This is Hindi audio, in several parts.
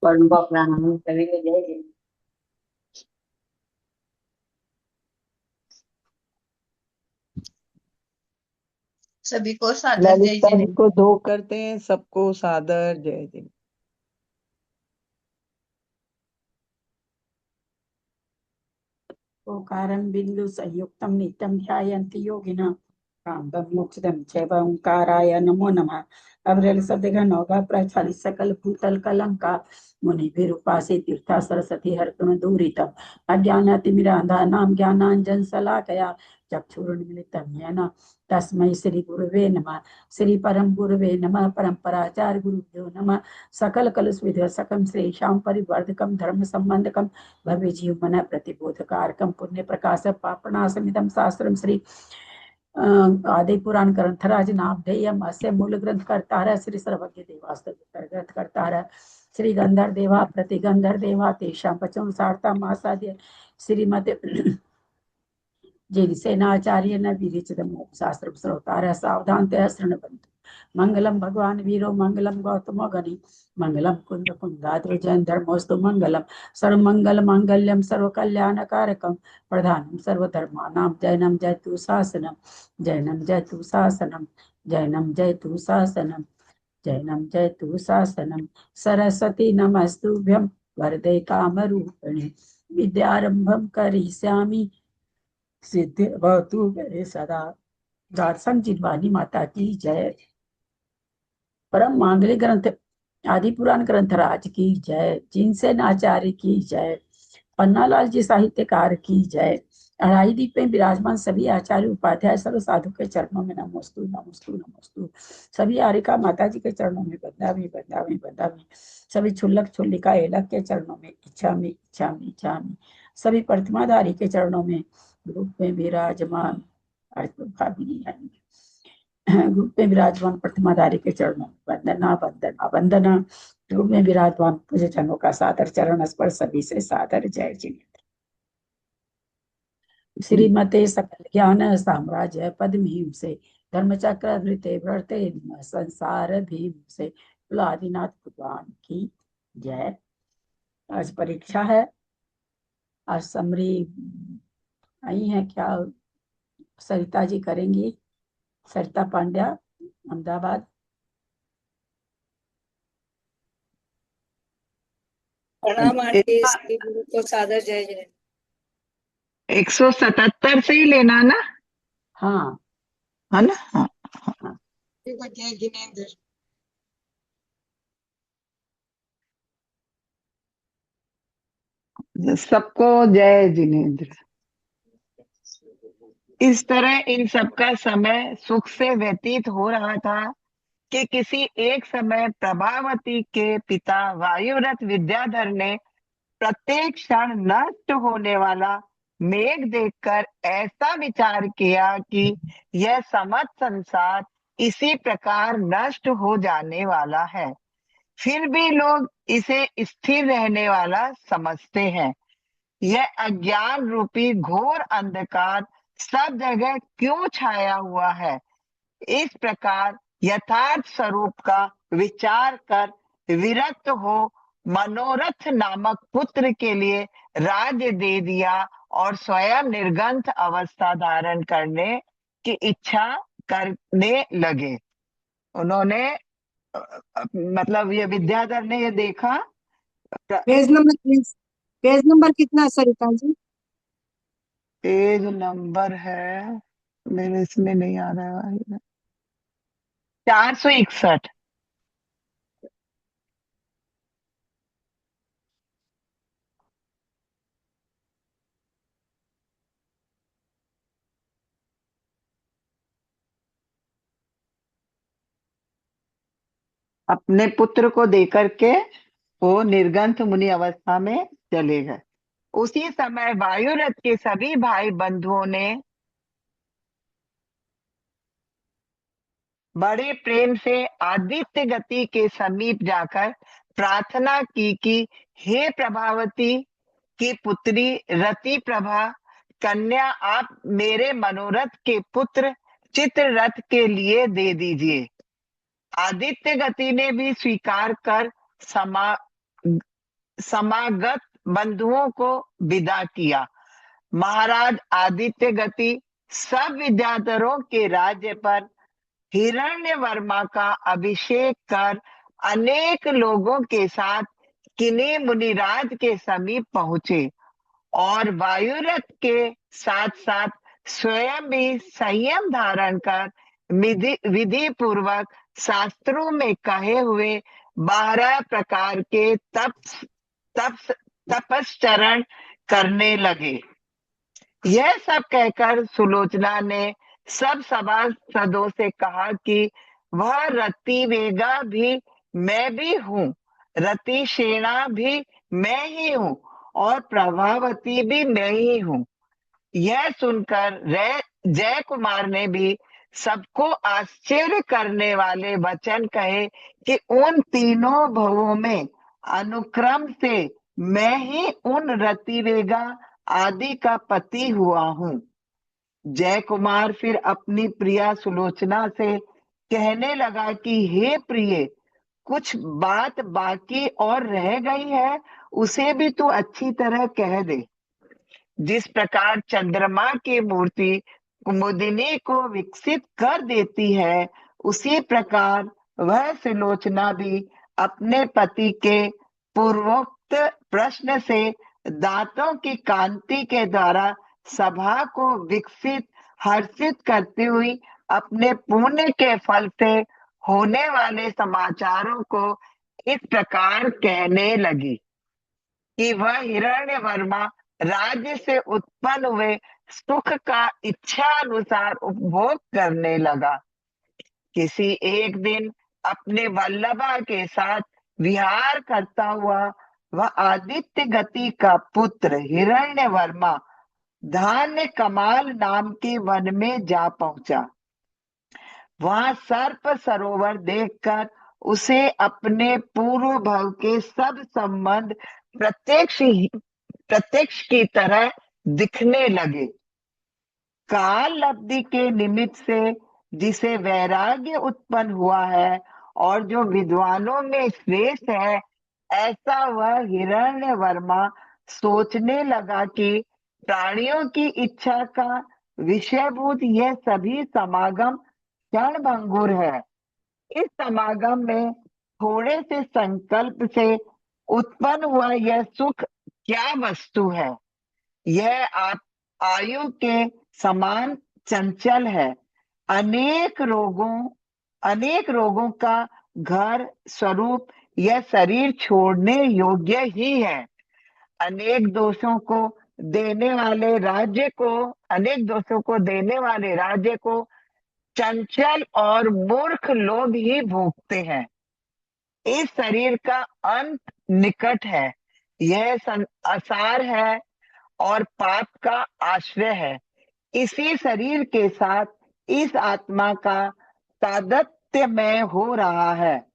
वरुण को प्रणाम, सभी को जय जय। सभी को सादर जय ललिता जी जिनेन्द्र। को धो करते हैं, सबको सादर जय जिनेन्द्र। ओकारं बिंदु संयुक्तं नित्यं ध्यायन्ति योगिनः कांतं मोक्षदं चैव ओंकाराय नमो नमः। अब्रेल सदगन होगा प्रचालित सकल भूतल कलंका मुनि विरूपासी तीर्था सरस्वती हरतुन दूरितम अज्ञानातिमिरांधा नाम ज्ञानांजन सलाकया चक्षुरुन्मिलितं येन तस्मै श्री गुरुवे नमः। श्री परम गुरुवे नमः। परंपराचार्य गुरुभ्यो नमः। सकल कलुष विद्य सकम श्रेषां परिवर्धकम धर्म संबंधकम भव्य जीव मन प्रतिबोधकारकम पुण्य प्रकाश पापनाशमिदं शास्त्रम श्री आदि पुराण ग्रंथराज नामधेयम अस्य मूल ग्रंथ कर्तार श्री सर्वज्ञ देवास्तव ग्रंथ कर्तार श्री गंधर देवा प्रतिगंधर देवा तेषां पचम सार्ता मासाद्य श्रीमते सेनाचार्य न विरिचितम शास्त्र श्रोतार सावधान शृण्वन्तु मंगलम भगवान वीरो मंगलम गौतमो गणि मंगलम कुंद कुंदाद्रि जैन धर्मोस्तु मंगलम सर्वमंगल मांगल्यम सर्व कल्याण कारकम प्रधानम सर्वधर्मानां जैनम जयतु शासनम जैनम जयतु शासनम जैनम जयतु शासनम जैनम जयतु शासनम सरस्वती नमस्तुभ्यं वरदे कामरूपिणे विद्यारंभं करिष्यामि सिद्धि भवतु मे सदा। गारसम जिनवानी माता की जय। परम मांगलिक ग्रंथ आदि पुराण ग्रंथराज की जय। जिनसेन आचार्य की जय। पन्नालाल जी साहित्यकार की जय। अढ़ाई दीप में विराजमान सभी आचार्य उपाध्याय सर्व साधु के चरणों में नमोस्तु नमोस्तु नमोस्तु। सभी आरिका माता जी के चरणों में बंदामी बंदामी बंदामी। सभी छुल्लक छुल्लिका एलक के चरणों में इच्छामी इच्छामी इच्छामी। सभी प्रतिमाधारी के चरणों में ग्रुप में विराजमान ग्रुप में विराजमान प्रतिमाधारी के चरणों में वंदना वंदना वंदना। ग्रुप में विराजमान पूज्य जनों का सादर चरण स्पर्श सभी से सादर जय जिनेन्द्र। श्रीमते सकल ज्ञान साम्राज्य पद्म से धर्मचक्र वृते व्रते संसार भीम से आदिनाथ भगवान की जय। आज परीक्षा है। आज समरी आई है क्या? सरिता जी करेंगी। सरिता पांड्या, अहमदाबाद। प्रणाम आंटी, सभी गुरु को सादर जय जिनेन्द्र। 177 से ही लेना ना, हाँ है ना? हाँ। सभी को जय जिनेन्द्र। सबको जय जिनेन्द्र। इस तरह इन सबका समय सुख से व्यतीत हो रहा था कि किसी एक समय प्रभावती के पिता वायुरथ विद्याधर ने प्रत्येक क्षण नष्ट होने वाला मेघ देखकर ऐसा विचार किया कि यह समस्त संसार इसी प्रकार नष्ट हो जाने वाला है, फिर भी लोग इसे स्थिर रहने वाला समझते हैं। यह अज्ञान रूपी घोर अंधकार सब जगह क्यों छाया हुआ है? इस प्रकार यथार्थ स्वरूप का विचार कर विरक्त हो मनोरथ नामक पुत्र के लिए राज्य दे दिया और स्वयं निर्गंथ अवस्था धारण करने की इच्छा करने लगे। उन्होंने मतलब ये विद्याधर ने ये देखा। Page number please, page number कितना है सरिता जी? पेज नंबर है, मेरे इसमें नहीं आ रहा है, 461। अपने पुत्र को देकर के वो निर्गंथ मुनि अवस्था में चले गए। उसी समय वायुरथ के सभी भाई बंधुओं ने बड़े प्रेम से आदित्य गति के समीप जाकर प्रार्थना की कि हे प्रभावती की पुत्री रति प्रभा कन्या, आप मेरे मनोरथ के पुत्र चित्ररथ के लिए दे दीजिए। आदित्य गति ने भी स्वीकार कर समागत बंधुओं को विदा किया। महाराज आदित्य गति सब विद्याधरों के राज्य पर हिरण्यवर्मा का अभिषेक कर अनेक लोगों के साथ किन्ही मुनिराज के समीप पहुंचे और वायुरथ के साथ साथ स्वयं भी संयम धारण कर विधि पूर्वक शास्त्रों में कहे हुए 12 प्रकार के तपश्चरण करने लगे। यह सब कहकर सुलोचना ने सब सभासदों से कहा कि वह रतिवेगा भी मैं भी हूँ, रतिसेना भी मैं ही हूँ और प्रभावती भी मैं ही हूँ। यह सुनकर जय कुमार ने भी सबको आश्चर्य करने वाले वचन कहे कि उन तीनों भवों में अनुक्रम से मैं ही उन रतिवेगा आदि का पति हुआ हूँ। जय कुमार फिर अपनी प्रिया सुलोचना से कहने लगा कि हे प्रिय, कुछ बात बाकी और रह गई है, उसे भी तू अच्छी तरह कह दे। जिस प्रकार चंद्रमा की मूर्ति कुमुदिनी को विकसित कर देती है, उसी प्रकार वह सुलोचना भी अपने पति के पूर्वोक्त प्रश्न से दांतों की कांति के द्वारा सभा को विकसित हर्षित करती हुई अपने पुण्य के फल से होने वाले समाचारों को इस प्रकार कहने लगी कि वह हिरण्यवर्मा राज्य से उत्पन्न हुए सुख का इच्छा अनुसार उपभोग करने लगा। किसी एक दिन अपने वल्लभा के साथ विहार करता हुआ वह आदित्य गति का पुत्र हिरण्यवर्मा धान्य कमाल नाम के वन में जा पहुंचा। वहां सर्प सरोवर देखकर उसे अपने पूर्व भव के सब संबंध प्रत्यक्ष की तरह दिखने लगे। काल लब्धि के निमित्त से जिसे वैराग्य उत्पन्न हुआ है और जो विद्वानों में श्रेष्ठ है, ऐसा वह हिरण्यवर्मा सोचने लगा कि प्राणियों की इच्छा का विषयभूत यह सभी समागम क्षणभंगुर है। इस समागम में थोड़े से संकल्प से उत्पन्न हुआ यह सुख क्या वस्तु है? यह आप आयु के समान चंचल है। अनेक रोगों का घर स्वरूप यह शरीर छोड़ने योग्य ही है। अनेक दोषों को देने वाले राज्य को चंचल और मूर्ख लोग ही भोगते हैं। इस शरीर का अंत निकट है, यह असार है और पाप का आश्रय है। इसी शरीर के साथ इस आत्मा का तादात्म्य हो रहा है।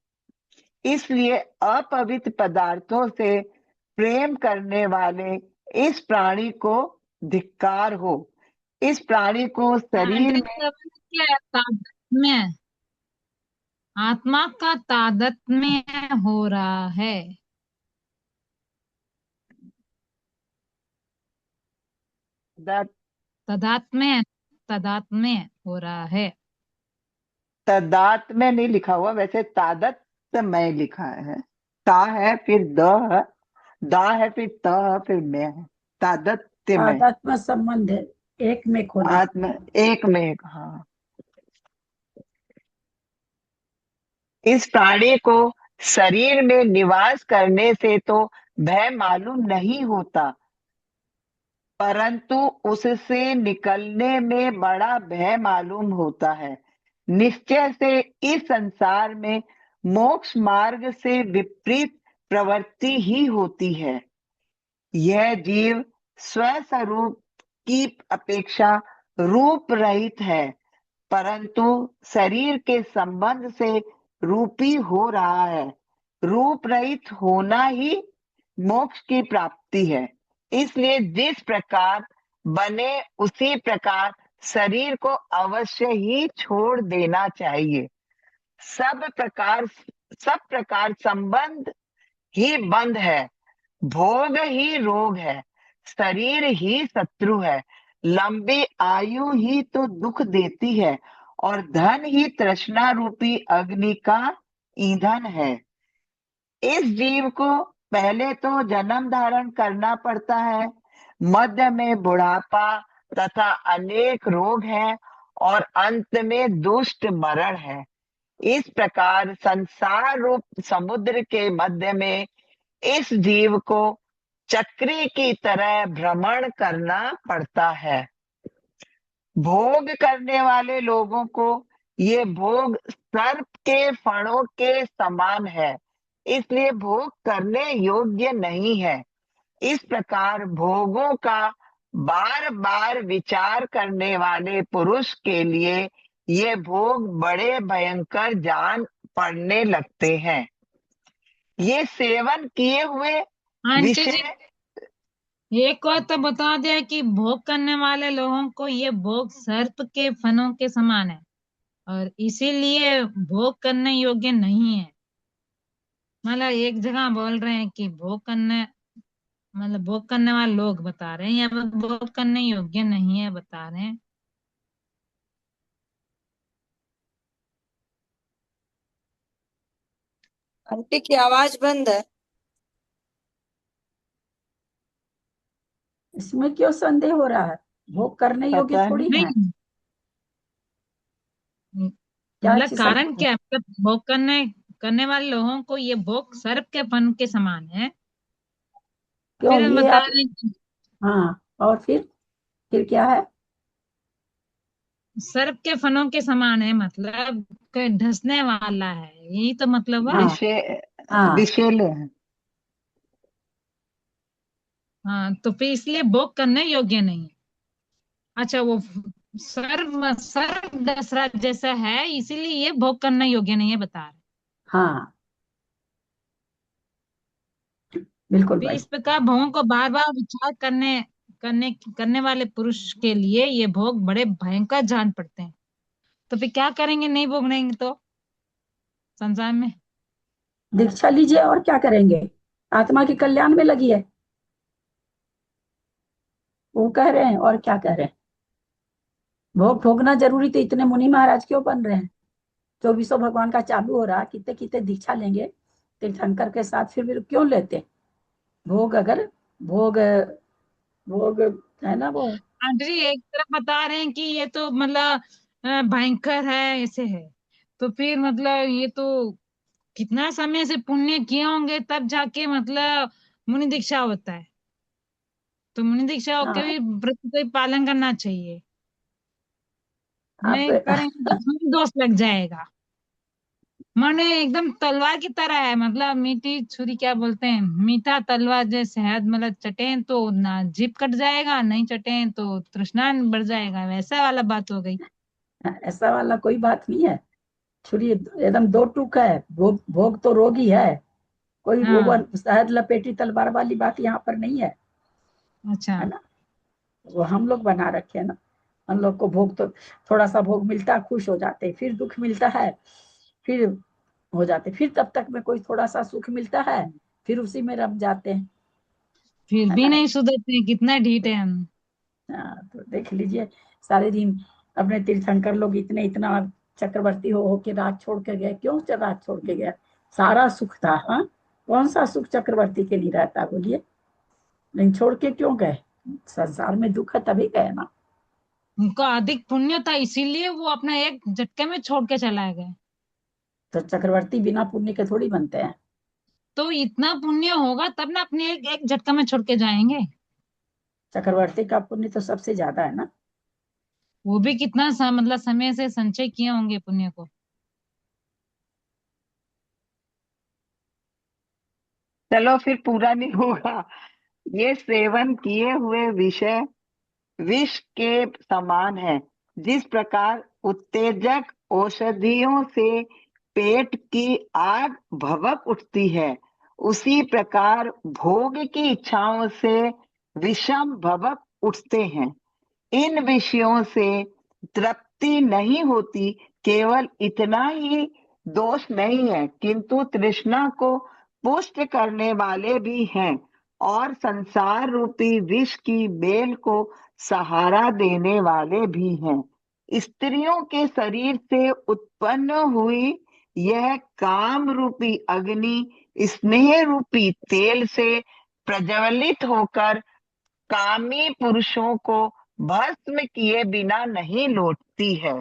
इसलिए अपवित्र पदार्थों से प्रेम करने वाले इस प्राणी को धिक्कार हो। इस प्राणी को शरीर में तादात्म्य, आत्मा का तादात्म्य हो रहा है। तदात्म्य हो रहा है। तदात्म्य नहीं लिखा हुआ, वैसे तादात्म्य लिखा है। ता है फिर द, दा है फिर त फिर मैं है। तादात्म्य, आत्मा संबंध है, एक में खोना। आत्मा एक में एक। हाँ, इस प्राणी को शरीर में निवास करने से तो भय मालूम नहीं होता, परंतु उससे निकलने में बड़ा भय मालूम होता है। निश्चय से इस संसार में मोक्ष मार्ग से विपरीत प्रवृत्ति ही होती है। यह जीव स्वस्वरूप की अपेक्षा रूप रहित है, परंतु शरीर के संबंध से रूपी हो रहा है। रूप रहित होना ही मोक्ष की प्राप्ति है। इसलिए जिस प्रकार बने उसी प्रकार शरीर को अवश्य ही छोड़ देना चाहिए। सब प्रकार संबंध ही बंध है, भोग ही रोग है, शरीर ही शत्रु है, लंबी आयु ही तो दुख देती है, और धन ही तृष्णा रूपी अग्नि का ईंधन है। इस जीव को पहले तो जन्म धारण करना पड़ता है, मध्य में बुढ़ापा तथा अनेक रोग हैं, और अंत में दुष्ट मरण है। इस प्रकार संसार रूप समुद्र के मध्य में इस जीव को चक्री की तरह भ्रमण करना पड़ता है। भोग करने वाले लोगों को ये भोग सर्प के फणों के समान है, इसलिए भोग करने योग्य नहीं है। इस प्रकार भोगों का बार बार विचार करने वाले पुरुष के लिए ये भोग बड़े भयंकर जान पड़ने लगते हैं। ये सेवन किए हुए आंटी जी, विषय एक और तो बता दिया कि भोग करने वाले लोगों को ये भोग सर्प के फनों के समान है और इसीलिए भोग करने योग्य नहीं है। मतलब एक जगह बोल रहे हैं कि भोग करने, मतलब भोग करने वाले लोग बता रहे हैं, या भोग करने योग्य नहीं है बता रहे हैं। आंटी की आवाज बंद है। इसमें क्यों संदेह हो रहा है? भोग करने योग्य पता थोड़ी है। नहीं, क्या मतलब चीज कारण संदेह है? क्या है? मतलब भोग करने वाले लोगों को ये भोग सर्प के फन के समान है। क्यों फिर हम ये बता आप? रहे हैं कि हाँ, और फिर क्या है? सर्प के फनों के समान है, मतलब कोई ढसने वाला है, यही तो मतलब है। हाँ विषय हाँ विषैले हैं। हाँ, तो फिर इसलिए भोग करने योग्य नहीं है। अच्छा, वो सर्प दसरा जैसा है, इसीलिए ये भोग करना योग्य नहीं है बता रहे। हाँ, बिल्कुल फिर भाई। इस प्रकार भोगों को बार बार विचार करने करने वाले पुरुष के लिए ये भोग बड़े भयंकर जान पड़ते हैं। तो फिर क्या करेंगे नहीं भोगेंगे तो संसार में? दीक्षा लीजिए, और क्या करेंगे? आत्मा के कल्याण में लगी है, वो कह रहे हैं, और क्या कह रहे हैं? भोग भोगना जरूरी, तो इतने मुनि महाराज क्यों बन रहे हैं? 2400 भगवान का चालू हो रहा, कितने कितने दीक्षा लेंगे तीर्थंकर के साथ, फिर क्यों लेते भोग? अगर भोग भोग है ना वो। आंटी जी, एक तरफ बता रहे हैं कि ये तो मतलब भयंकर है, ऐसे है, तो फिर मतलब ये तो कितना समय से पुण्य किए होंगे तब जाके मतलब मुनि दीक्षा होता है। तो मुनि दीक्षा के हाँ, भी व्रत का ही पालन करना चाहिए। आप नहीं करेंगे तो हमें दोष लग जाएगा। माने एकदम तलवार की तरह है, मतलब मीठी छुरी, क्या बोलते हैं, मीठा तलवार जैसे शहद, मतलब चटें तो ना जीभ कट जाएगा, नहीं चटें तो तृष्णा बढ़ जाएगा, वैसा वाला बात हो गई। ऐसा वाला कोई बात नहीं है। छुरी एकदम दो टूक है। भोग भोग तो रोग ही है। कोई वो हाँ, शहद लपेटी तलवार वाली बात यहाँ पर नहीं है। अच्छा। है ना? वो हम लोग बना रखे हैं ना। हम लोग को भोग तो थोड़ा सा भोग मिलता, खुश हो जाते, फिर दुख मिलता है, फिर हो जाते, फिर तब तक में कोई थोड़ा सा सुख मिलता है, फिर उसी में रम जाते हैं। फिर है भी ना? नहीं सुधरते, कितना ढीठ है हम। हाँ, तो देख लीजिए, सारे दिन अपने तीर्थंकर लोग इतने इतना चक्रवर्ती हो के राज छोड़ के गए। क्यों राज छोड़ के गए? सारा सुख था। हाँ, कौन सा सुख चक्रवर्ती के लिए रहता, बोलिए? लेकिन छोड़ के क्यों गए? संसार में दुख है तभी गए ना। उनका अधिक पुण्य था, इसीलिए वो अपना एक झटके में छोड़ के चला गए। तो चक्रवर्ती बिना पुण्य के थोड़ी बनते हैं। तो इतना पुण्य होगा तब ना अपने एक झटका में छोड़ के जाएंगे। चक्रवर्ती का पुण्य तो सबसे ज्यादा है ना। वो भी कितना मतलब समय से संचय किए होंगे पुण्य को। चलो फिर पूरा नहीं होगा। ये सेवन किए हुए विषय विष के समान है। जिस प्रकार उत्तेजक औषधियों से पेट की आग भभक उठती है, उसी प्रकार भोग की इच्छाओं से विषम भभक उठते हैं। इन विषयों से तृप्ति नहीं होती, केवल इतना ही दोष नहीं है, किंतु तृष्णा को पुष्ट करने वाले भी हैं। और संसार रूपी विष की बेल को सहारा देने वाले भी हैं। स्त्रियों के शरीर से उत्पन्न हुई यह काम रूपी अग्नि स्नेह रूपी तेल से प्रज्वलित होकर कामी पुरुषों को भस्म किए बिना नहीं लौटती है।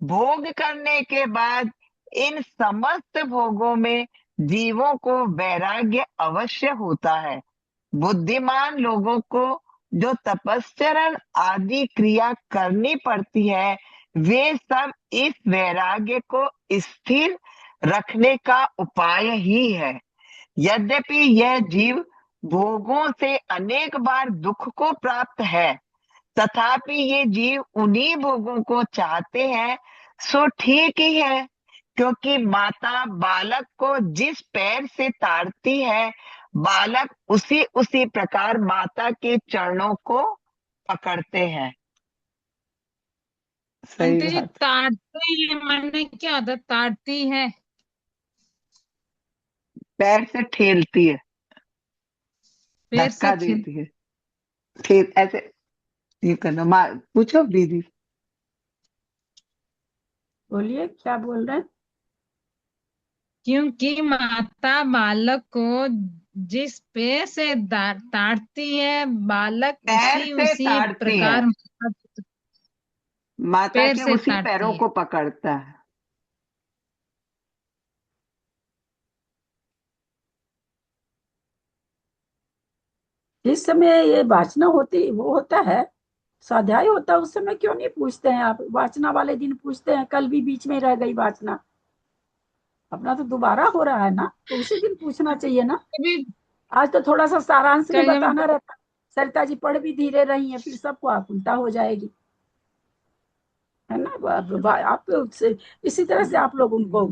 भोग करने के बाद इन समस्त भोगों में जीवों को वैराग्य अवश्य होता है। बुद्धिमान लोगों को जो तपस्चरण आदि क्रिया करनी पड़ती है, वे सब इस वैराग्य को स्थिर रखने का उपाय ही है। यद्यपि यह जीव भोगों से अनेक बार दुख को प्राप्त है, तथापि ये जीव उन्हीं भोगों को चाहते हैं, सो ठीक ही है, क्योंकि माता बालक को जिस पैर से ताड़ती है, बालक उसी उसी प्रकार माता के चरणों को पकड़ते हैं। सही आंटी जी बात। ताड़ते हैं मैंने क्या होता है? ताड़ती है पैर से ठेलती है, पैर से धक्का देती है, ठेल ऐसे ये करना। पूछो दीदी। बोलिए क्या बोल रहे हैं? क्योंकि माता बालक को जिस पैर से ताड़ती है, बालक पैर उसी से उसी ताड़ती है, प्रकार माता पैर के से उसी पैरों ताड़ती है। को पकड़ता है। जिस समय ये वाचना होती वो होता है, स्वाध्याय होता है, उस समय क्यों नहीं पूछते हैं आप? वाचना वाले दिन पूछते हैं, कल भी बीच में रह गई वाचना, अपना तो दोबारा हो रहा है ना, तो उसी दिन पूछना चाहिए ना। कभी आज तो थोड़ा सा सारांश में कभी बताना रहता। सरिता जी पढ़ भी धीरे रही है, फिर सबको आकुलता हो जाएगी, है ना। आप इसी तरह से आप लोग उनको,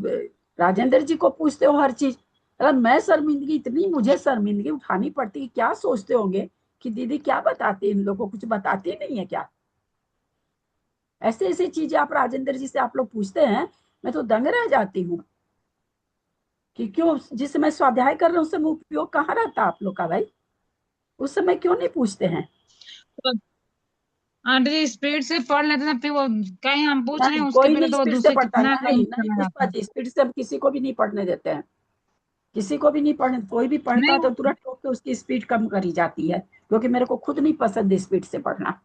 राजेंद्र जी को पूछते हो हर चीज। अगर मैं शर्मिंदगी, इतनी मुझे शर्मिंदगी उठानी पड़ती है, क्या सोचते होंगे कि दीदी क्या बताती है, इन लोगों को कुछ बताती नहीं है क्या? ऐसे ऐसी चीजें आप राजेंद्र जी से आप लोग पूछते हैं, मैं तो दंग रह जाती हूँ कि क्यों। जिस समय स्वाध्याय कर रहे हैं उस समय उपयोग कहाँ रहता आप लोग का भाई? उस समय क्यों नहीं पूछते हैं? आंटी जी स्पीड से पढ़ लेते हैं, फिर वो कहीं हम पूछ रहे नहीं, हैं उसके कोई पहले नहीं तो वो स्पीड से दूसरी पढ़ता, कितना नहीं टाइम नहीं चला पुष्पा जाता है। जी, स्पीड से हम किसी को भी नहीं पढ़ने देते हैं, किसी को भी नहीं पढ़ने। कोई भी पढ़ता है नहीं तो तुरंत टोक के उसकी स्पीड कम करी जाती है, क्योंकि मेरे को खुद नहीं पसंद स्पीड से पढ़ना।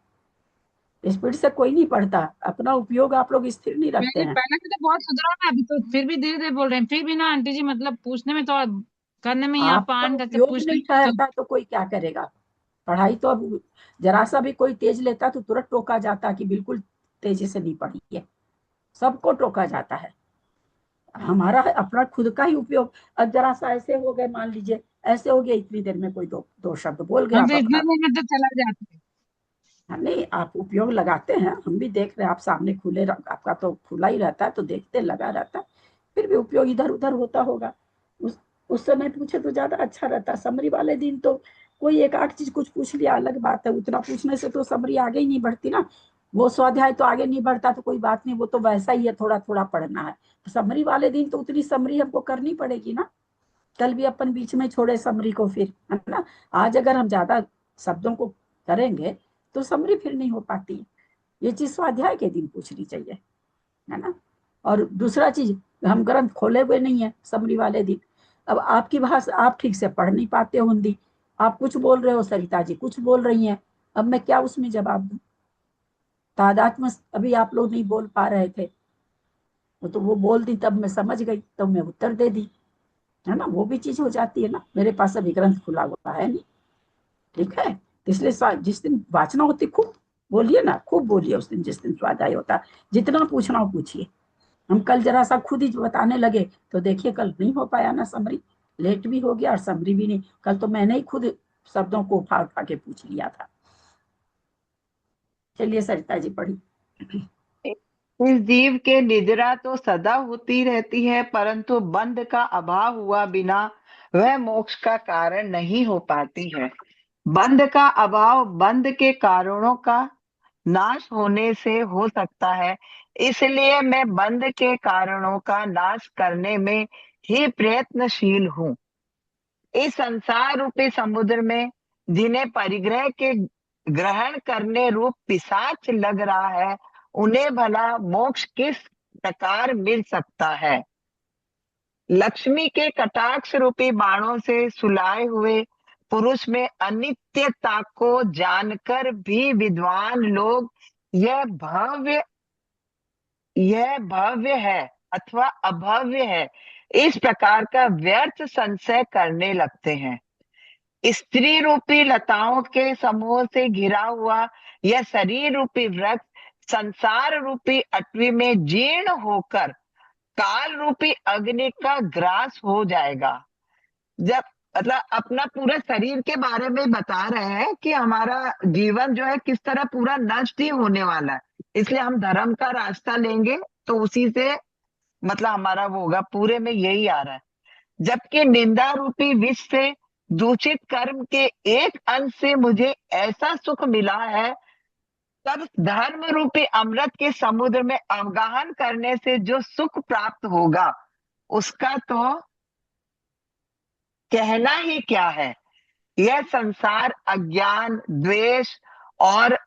स्पीड से कोई नहीं पढ़ता, अपना उपयोग आप लोग स्थिर नहीं रखते पहले हैं। पहले से तो बहुत सुधरा है, अभी तो फिर भी धीरे धीरे बोल रहे हैं, फिर भी ना आंटी जी मतलब पूछने में तो, करने में ही आप आपका आन करके उपयोग पूछते नहीं हैं तो। ठहरता तो कोई क्या करेगा? पढ़ाई तो अब जरा सा भी कोई तेज लेता तो तुरंत टोका जाता कि बिल्कुल तेजी से नहीं पढ़ी है, सबको टोका जाता है। हमारा है अपना खुद का ही उपयोग। अब जरा सा ऐसे हो गए, मान लीजिए ऐसे हो गया, इतनी देर में कोई दो दो शब्द बोल गया, हम आप तो इतने अपना। देर में तो चला जाते हैं। हाँ, नहीं आप उपयोग लगाते हैं, हम भी देख रहे हैं, आप सामने खुले आपका तो खुला ही रहता है तो देखते लगा रहता है, फिर भी उपयोग इधर उधर होता होगा। उस समय पूछे तो ज्यादा अच्छा रहता। समरी वाले दिन तो कोई एक आध चीज कुछ पूछ लिया, अलग बात है, उतना पूछने से तो समरी आगे ही नहीं बढ़ती ना। वो स्वाध्याय तो आगे नहीं बढ़ता तो कोई बात नहीं, वो तो वैसा ही है, थोड़ा थोड़ा पढ़ना है। समरी वाले दिन तो उतनी समरी हमको करनी पड़ेगी ना। कल भी अपन बीच में छोड़े समरी को, फिर है ना। आज अगर हम ज्यादा शब्दों को करेंगे तो समरी फिर नहीं हो पाती। ये चीज स्वाध्याय के दिन पूछनी चाहिए, है ना। और दूसरा चीज, हम ग्रंथ खोले हुए नहीं है समरी वाले दिन। अब आपकी भाषा आप ठीक से पढ़ नहीं पाते हो हिंदी, आप कुछ बोल रहे हो, सरिता जी कुछ बोल रही हैं, अब मैं क्या उसमें जवाब दूं? तादात्म्य अभी आप लोग नहीं बोल पा रहे थे, वो तो वो बोल दी तब मैं समझ गई, तब मैं उत्तर दे दी, है ना। वो भी चीज हो जाती है ना। मेरे पास अभी ग्रंथ खुला हुआ है नहीं, ठीक है। इसलिए जिस दिन वाचना होती खूब बोलिए ना, खूब बोलिए उस दिन, जिस दिन स्वाध्याय होता, जितना पूछना हो पूछिए। हम कल जरा सा खुद ही बताने लगे तो देखिए कल नहीं हो पाया ना समरी, लेट भी हो गया और समरी भी नहीं। कल तो मैंने ही खुद शब्दों को उठा उठा के पूछ लिया था। चलिए सरिता जी पढ़ी। इस जीव के निद्रा तो सदा होती रहती है, परंतु बंध का अभाव हुआ बिना वह मोक्ष का कारण नहीं हो पाती है। बंध का अभाव बंध के कारणों का नाश होने से हो सकता है, इसलिए मैं बंध के कारणों का नाश करने में ही प्रयत्नशील हूँ। इस संसार रूपी समुद्र में जिन्हें परिग्रह के ग्रहण करने रूप पिशाच लग रहा है, उन्हें भला मोक्ष किस प्रकार मिल सकता है? लक्ष्मी के कटाक्ष रूपी बाणों से सुलाए हुए पुरुष में अनित्यता को जानकर भी विद्वान लोग यह भव्य है अथवा अभव्य है, इस प्रकार का व्यर्थ संशय करने लगते हैं। स्त्री रूपी लताओं के समूह से घिरा हुआ यह शरीर रूपी वृक्ष संसार रूपी अटवी में जीर्ण होकर काल रूपी अग्नि का ग्रास हो जाएगा। जब मतलब अपना पूरा शरीर के बारे में बता रहे हैं कि हमारा जीवन जो है किस तरह पूरा नष्ट ही होने वाला है, इसलिए हम धर्म का रास्ता लेंगे तो उसी से मतलब हमारा वो होगा, पूरे में यही आ रहा है। जबकि निंदा रूपी विष से दूषित कर्म के एक अंश से मुझे ऐसा सुख मिला है, तब धर्म रूपी अमृत के समुद्र में अवगाहन करने से जो सुख प्राप्त होगा उसका तो कहना ही क्या है। यह संसार अज्ञान, द्वेष और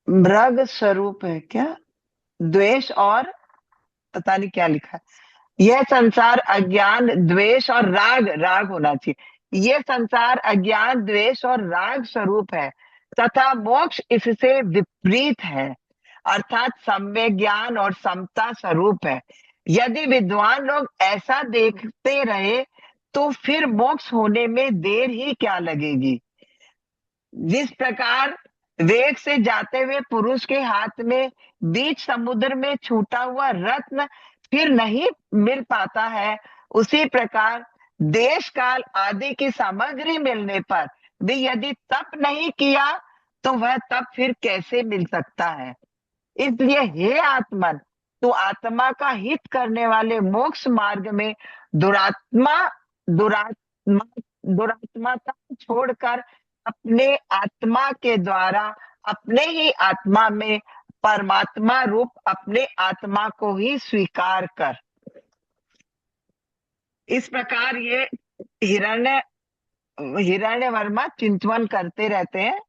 मृग स्वरूप है। क्या द्वेष और पता नहीं क्या लिखा है। यह संसार अज्ञान, द्वेष और राग होना चाहिए। यह संसार अज्ञान, द्वेष और राग स्वरूप है तथा मोक्ष इससे विपरीत है, अर्थात सम्यक ज्ञान और समता स्वरूप है। यदि विद्वान लोग ऐसा देखते रहे तो फिर मोक्ष होने में देर ही क्या लगेगी। जिस प्रकार वेग से जाते हुए पुरुष के हाथ में बीच समुद्र में छूटा हुआ रत्न फिर नहीं मिल पाता है, उसी प्रकार देश काल आदि की सामग्री मिलने पर भी यदि तप नहीं किया तो वह तप फिर कैसे मिल सकता है। इसलिए हे आत्मन, तू आत्मा का हित करने वाले मोक्ष मार्ग में दुरात्माता छोड़कर अपने आत्मा के द्वारा अपने ही आत्मा में परमात्मा रूप अपने आत्मा को ही स्वीकार कर। इस प्रकार ये हिरण्यवर्मा चिंतन करते रहते हैं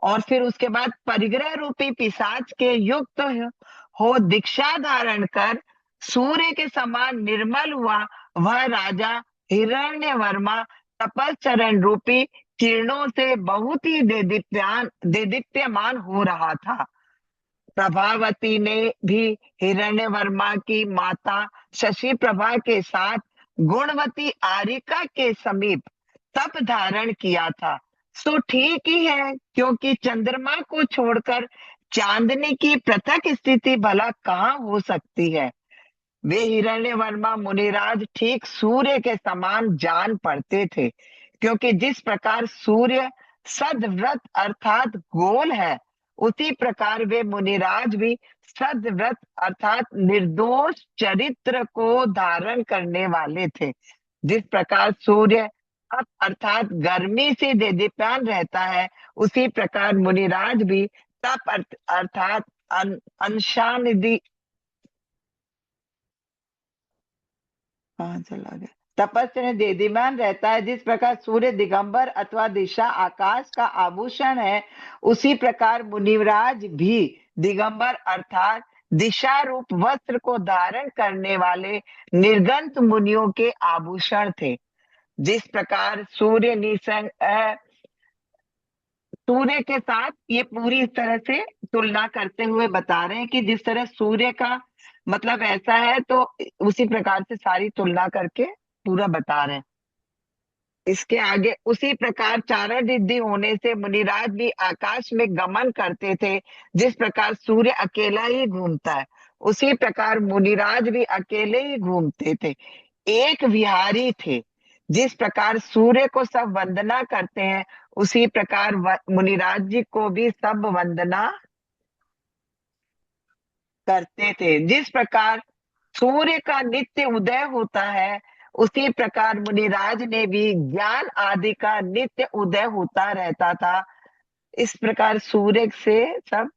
और फिर उसके बाद परिग्रह रूपी पिशाच के युक्त हो दीक्षा धारण कर सूर्य के समान निर्मल हुआ वह राजा हिरण्यवर्मा तपस्चरण रूपी किरणों से बहुत ही देदीप्यमान हो रहा था। प्रभावती ने भी हिरण्यवर्मा की माता शशि प्रभा के साथ गुणवती आरिका के समीप तप धारण किया था। सो ठीक ही है, क्योंकि चंद्रमा को छोड़कर चांदनी की पृथक स्थिति भला कहाँ हो सकती है। वे हिरण्यवर्मा मुनिराज ठीक सूर्य के समान जान पड़ते थे, क्योंकि जिस प्रकार सूर्य सदव्रत अर्थात गोल है, उसी प्रकार वे मुनिराज भी सदव्रत अर्थात निर्दोष चरित्र को धारण करने वाले थे। जिस प्रकार सूर्य तप अर्थात गर्मी से देदीप्यमान रहता है, उसी प्रकार मुनिराज भी तप अर्थात अंशानिधि चला गया तपस्या में देदीप्यमान रहता है। जिस प्रकार सूर्य दिगंबर अथवा दिशा आकाश का आभूषण है, उसी प्रकार मुनिराज भी दिगंबर अर्थात दिशा रूप वस्त्र को धारण करने वाले निर्गंत मुनियों के आभूषण थे। जिस प्रकार सूर्य के साथ ये पूरी तरह से तुलना करते हुए बता रहे हैं कि जिस तरह सूर्य का मतलब ऐसा है, तो उसी प्रकार से सारी तुलना करके पूरा बता रहे हैं। इसके आगे उसी प्रकार चारण रिद्धि होने से मुनिराज भी आकाश में गमन करते थे। जिस प्रकार सूर्य अकेला ही घूमता है, उसी प्रकार मुनिराज भी अकेले ही घूमते थे, एक विहारी थे। जिस प्रकार सूर्य को सब वंदना करते हैं, उसी प्रकार मुनिराज जी को भी सब वंदना करते थे। जिस प्रकार सूर्य का नित्य उदय होता है, उसी प्रकार मुनिराज ने भी ज्ञान आदि का नित्य उदय होता रहता था। इस प्रकार सूर्य से सब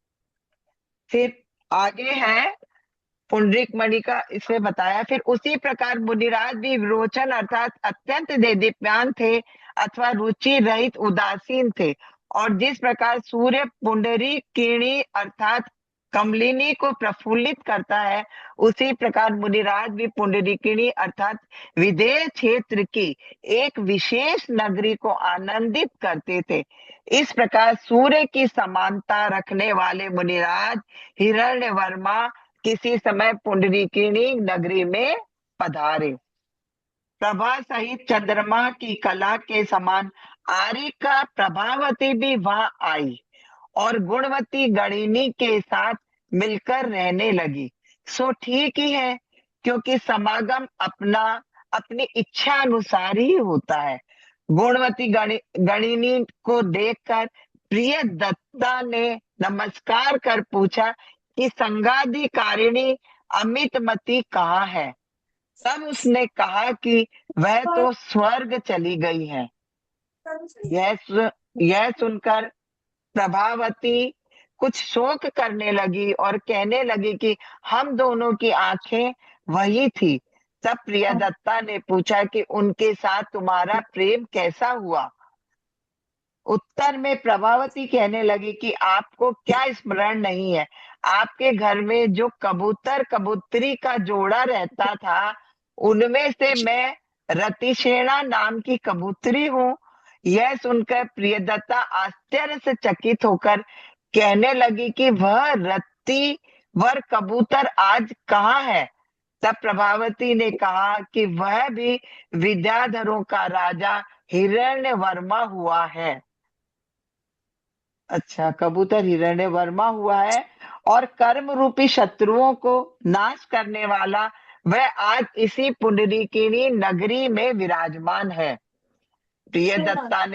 फिर आगे है पुंडरीक मणि का इसमें बताया। फिर उसी प्रकार मुनिराज भी विरोचन अर्थात अत्यंत देदीप्यमान थे अथवा रुचि रहित उदासीन थे, और जिस प्रकार सूर्य पुंडरीक किरणी अर्थात कमलिनी को प्रफुल्लित करता है, उसी प्रकार मुनिराज भी पुंडरीकिणी अर्थात विदेह क्षेत्र की एक विशेष नगरी को आनंदित करते थे। इस प्रकार सूर्य की समानता रखने वाले मुनिराज हिरण्यवर्मा किसी समय पुंडरीकिणी नगरी में पधारे। प्रभा सहित चंद्रमा की कला के समान आर्य का प्रभावती भी वहां आई और गुणवती गणिनी के साथ मिलकर रहने लगी। सो ठीक ही है, क्योंकि समागम अपनी इच्छा अनुसार ही होता है। गुणवती गणिनी को देखकर प्रिय दत्ता ने नमस्कार कर पूछा कि संगाधिकारिणी अमितमती कहाँ है। तब उसने कहा कि वह तो स्वर्ग चली गई है। यह सुनकर प्रभावती कुछ शोक करने लगी और कहने लगी कि हम दोनों की आंखें वही थी। तब प्रियदत्ता ने पूछा कि उनके साथ तुम्हारा प्रेम कैसा हुआ। उत्तर में प्रभावती कहने लगी कि आपको क्या स्मरण नहीं है, आपके घर में जो कबूतर कबूतरी का जोड़ा रहता था, उनमें से मैं रतिशेना नाम की कबूतरी हूँ। यह सुनकर प्रियदत्ता आश्चर्य से चकित होकर कहने लगी कि वह रति वर कबूतर आज कहाँ है। तब प्रभावती ने कहा कि वह भी विद्याधरों का राजा हिरण्यवर्मा हुआ है। अच्छा, कबूतर हिरण्यवर्मा हुआ है और कर्म रूपी शत्रुओं को नाश करने वाला वह आज इसी पुंडरीकिनी नगरी में विराजमान है। प्रियदत्ता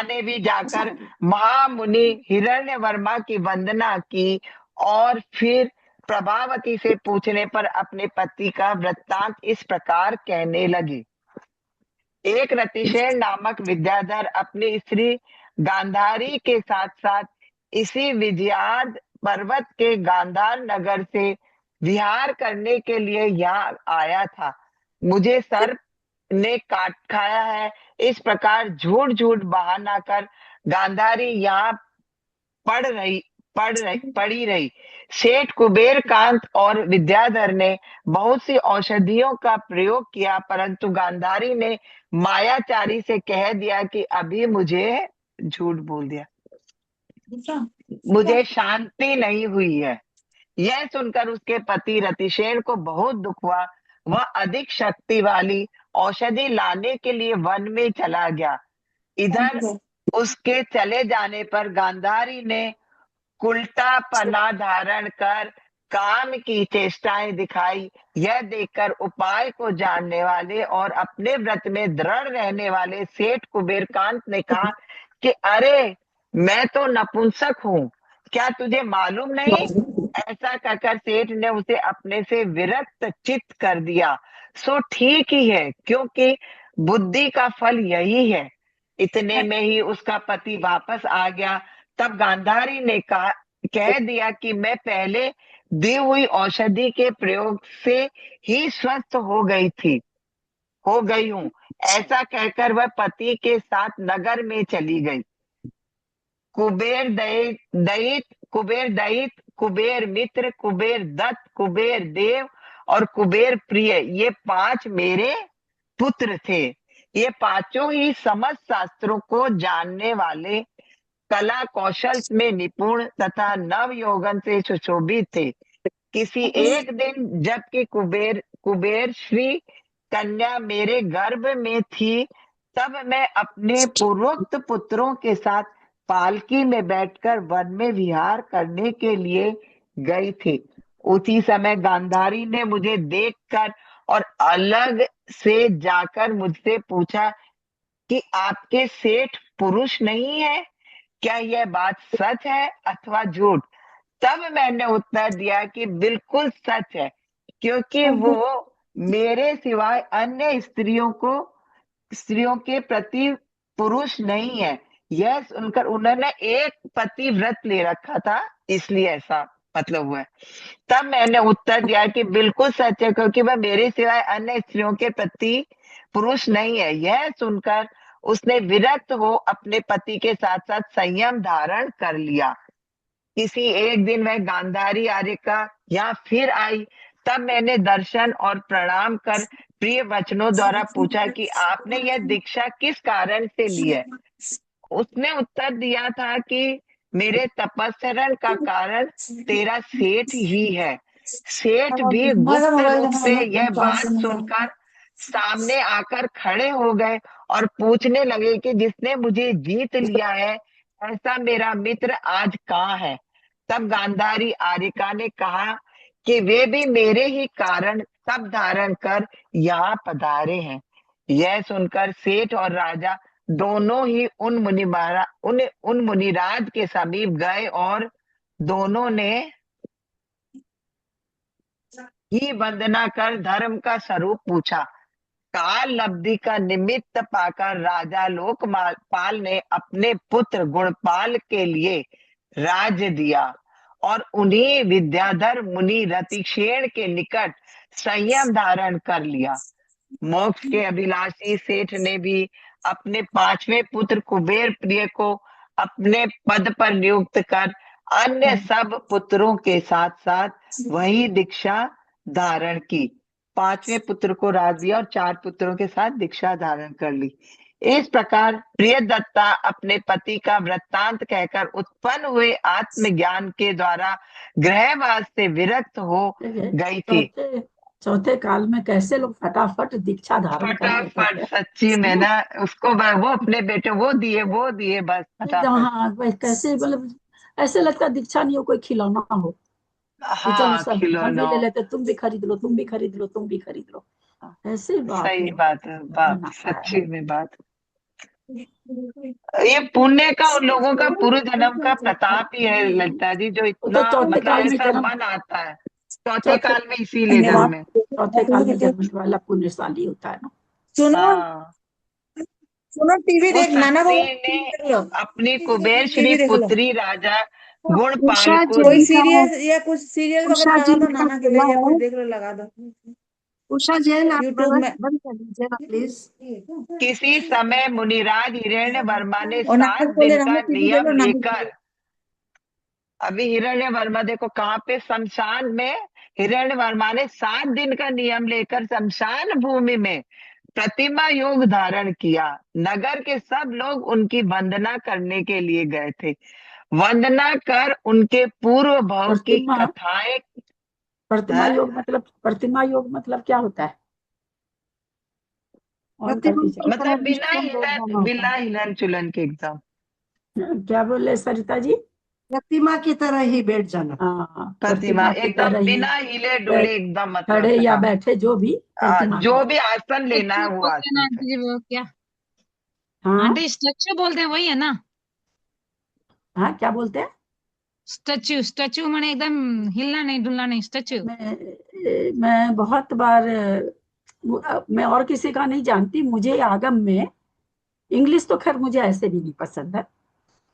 ने भी जाकर महामुनि हिरण्यवर्मा की वंदना की और फिर प्रभावती से पूछने पर अपने पति का वृत्तांत इस प्रकार कहने लगी। एक रतिशेन नामक विद्याधर अपनी स्त्री गांधारी के साथ साथ इसी विजयाद पर्वत के गांधार नगर से विहार करने के लिए यहाँ आया था। मुझे सर्प ने काट खाया है, इस प्रकार झूठ झूठ बहाना कर गांधारी यहाँ पड़ी रही। सेठ कुबेर कांत और विद्याधर ने बहुत सी औषधियों का प्रयोग किया, परंतु गांधारी ने मायाचारी से कह दिया कि अभी मुझे झूठ बोल दिया, मुझे शांति नहीं हुई है। यह सुनकर उसके पति रतिशेन को बहुत दुख हुआ। वह अधिक शक्ति वाली औषधि लाने के लिए वन में चला गया। इधर उसके चले जाने पर गांधारी ने उल्टा पना धारण कर काम की चेष्टाएं दिखाई। यह देखकर उपाय को जानने वाले और अपने व्रत में दृढ़ रहने वाले सेठ कुबेरकांत ने कहा कि अरे, मैं तो नपुंसक हूँ, क्या तुझे मालूम नहीं। ऐसा कहकर सेठ ने उसे अपने से विरक्त चित्त कर दिया। सो ठीक ही है, क्योंकि बुद्धि का फल यही है। इतने में ही उसका पति वापस आ गया। तब गांधारी ने कह दिया कि मैं पहले दी हुई औषधि के प्रयोग से ही स्वस्थ हो गई हूँ। ऐसा कहकर वह पति के साथ नगर में चली गई। कुबेर दैत, कुबेर मित्र, कुबेर दत्त, कुबेर देव और कुबेर प्रिय, ये 5 मेरे पुत्र थे। ये पांचों ही समस्त शास्त्रों को जानने वाले, कला कौशल में निपुण तथा नव यौवन से सुशोभित थे। किसी एक दिन जबकि कुबेर श्री कन्या मेरे गर्भ में थी, तब मैं अपने पूर्वोक्त पुत्रों के साथ पालकी में बैठकर वन में विहार करने के लिए गई थी। उसी समय गांधारी ने मुझे देखकर और अलग से जाकर मुझसे पूछा कि आपके सेठ पुरुष नहीं है, क्या यह बात सच है अथवा झूठ। तब मैंने उत्तर दिया कि बिल्कुल सच है, क्योंकि वो मेरे सिवाय अन्य स्त्रियों के प्रति पुरुष नहीं है। यह सुनकर उन्होंने एक पति व्रत ले रखा था, इसलिए ऐसा मतलब हुआ है। तब मैंने उत्तर दिया कि बिल्कुल सच है, क्योंकि वह मेरे सिवाय अन्य स्त्रियों के प्रति पुरुष नहीं है। यह सुनकर उसने विरक्त हो अपने पति के साथ साथ संयम धारण कर लिया। किसी एक दिन वह गांधारी आर्यिका यहाँ फिर आई। तब मैंने दर्शन और प्रणाम कर प्रिय वचनों द्वारा पूछा कि आपने यह दीक्षा किस कारण से ली है। उसने उत्तर दिया था कि मेरे तपस्या का कारण तेरा सेठ ही है। सेठ भी गुप्त रूप से यह बात सुनकर सामने आकर खड़े हो गए और पूछने लगे कि जिसने मुझे जीत लिया है ऐसा मेरा मित्र आज कहाँ है। तब गांधारी आर्यिका ने कहा कि वे भी मेरे ही कारण तप धारण कर यहाँ पधारे हैं। यह सुनकर सेठ और राजा दोनों ही उन मुनिराज के समीप गए और दोनों ने ही वंदना कर धर्म का स्वरूप पूछा। काल लब्धि का निमित्त पाकर राजा लोकपाल ने अपने पुत्र गुणपाल के लिए राज्य दिया और उन्हीं विद्याधर मुनि रतिक्षेण के निकट संयम धारण कर लिया। मोक्ष के अभिलाषी सेठ ने भी अपने पांचवें पुत्र कुबेर प्रिय को अपने पद पर नियुक्त कर अन्य सब पुत्रों के साथ साथ वही दीक्षा धारण की। पांचवें पुत्र को राज दिया और 4 पुत्रों के साथ दीक्षा धारण कर ली। इस प्रकार प्रियदत्ता अपने पति का वृत्तांत कहकर उत्पन्न हुए आत्मज्ञान के द्वारा गृहवास से विरक्त हो गई थी। चौथे काल में कैसे लोग फटाफट दीक्षा धारण कर लेते फटाफट थे। सच्ची में ना, उसको वो अपने बेटे वो दिए बस फटाफट। हाँ भाई, कैसे मतलब ऐसे लगता दीक्षा नहीं हो कोई खिलौना हो कि चलो हाँ सब हम खिलौना, भी ले लेते, तुम भी खरीद लो, तुम भी खरीद लो, तुम भी खरीद लो, ऐसे बात सही है। बात है, बात बनाता है। सच्ची में बात। ये पुण्य का उन लोगों का पूर्व जन्म का प्रताप ही है ललिता जी, जो वो इतना तो चौथे मतलब काल में ऐसा जन्म, मन आता है चौथे चौथे काल में इसीलिए जन्मे। चौथे काल में जन्मने वाला पुण्यशाली होता है ना। सुनो हाँ, सुनो, टीवी उस देख, नाना को सती ने देख लो, अपनी कुबेर श्री टीवी देख लो। पुत्री राजा गुणपाल उषा को कोई जैन दी। का सीरियल या कुछ सीरियल वगैरह उषा लगा जैन दो का नाना के बोला लिए, या है। कुछ देख लो, लगा दो उषा जैन, आप यूट्यूब में। बंद कर दीजिए ना प्लीज। किसी समय मुनिराज हिरण्य वर्मा ने और नाना 7 को बोले दिन नाना का टीवी दे नियम लो, नाना लेकर, अभी हिरण्य वर्मा देखो कहाँ पे, शमशान में हिरण्य वर्मा ने 7 दिन का नियम लेकर शमशान भूमि में प्रतिमा योग धारण किया। नगर के सब लोग उनकी वंदना करने के लिए गए थे। वंदना कर उनके पूर्व भाव की कथाएं। प्रतिमा योग मतलब क्या होता है? ऑन कर प्रतिमा दीजिए। की तरह मतलब बिना विश्व में हिलन होता बिना है। हिलन चुलन के एकदम। क्या बोले सरिता जी? प्रतिमा की तरह ही बैठ जाना। हाँ, प्रतिमा की एकदम तरह ही बिना हिले डुले एकदम, मतलब खड़े या हाँ, बैठे जो भी प्रतिमा जो की भी आसन लेना है वो बोलते हैं ना आसन पे। आंटी जी, वो क्या हाँ आंटी स्टैचू बोलते हैं, वही है ना? हाँ, क्या बोलते हैं? स्टैचू स्टैचू माने एकदम हिलना नहीं डुलना नहीं, स्टैचू। मैं बहुत बार मैं और किसी का नहीं जानती, मुझे आगम में इंग्लिश तो खैर मुझे ऐसे भी नहीं पसंद है,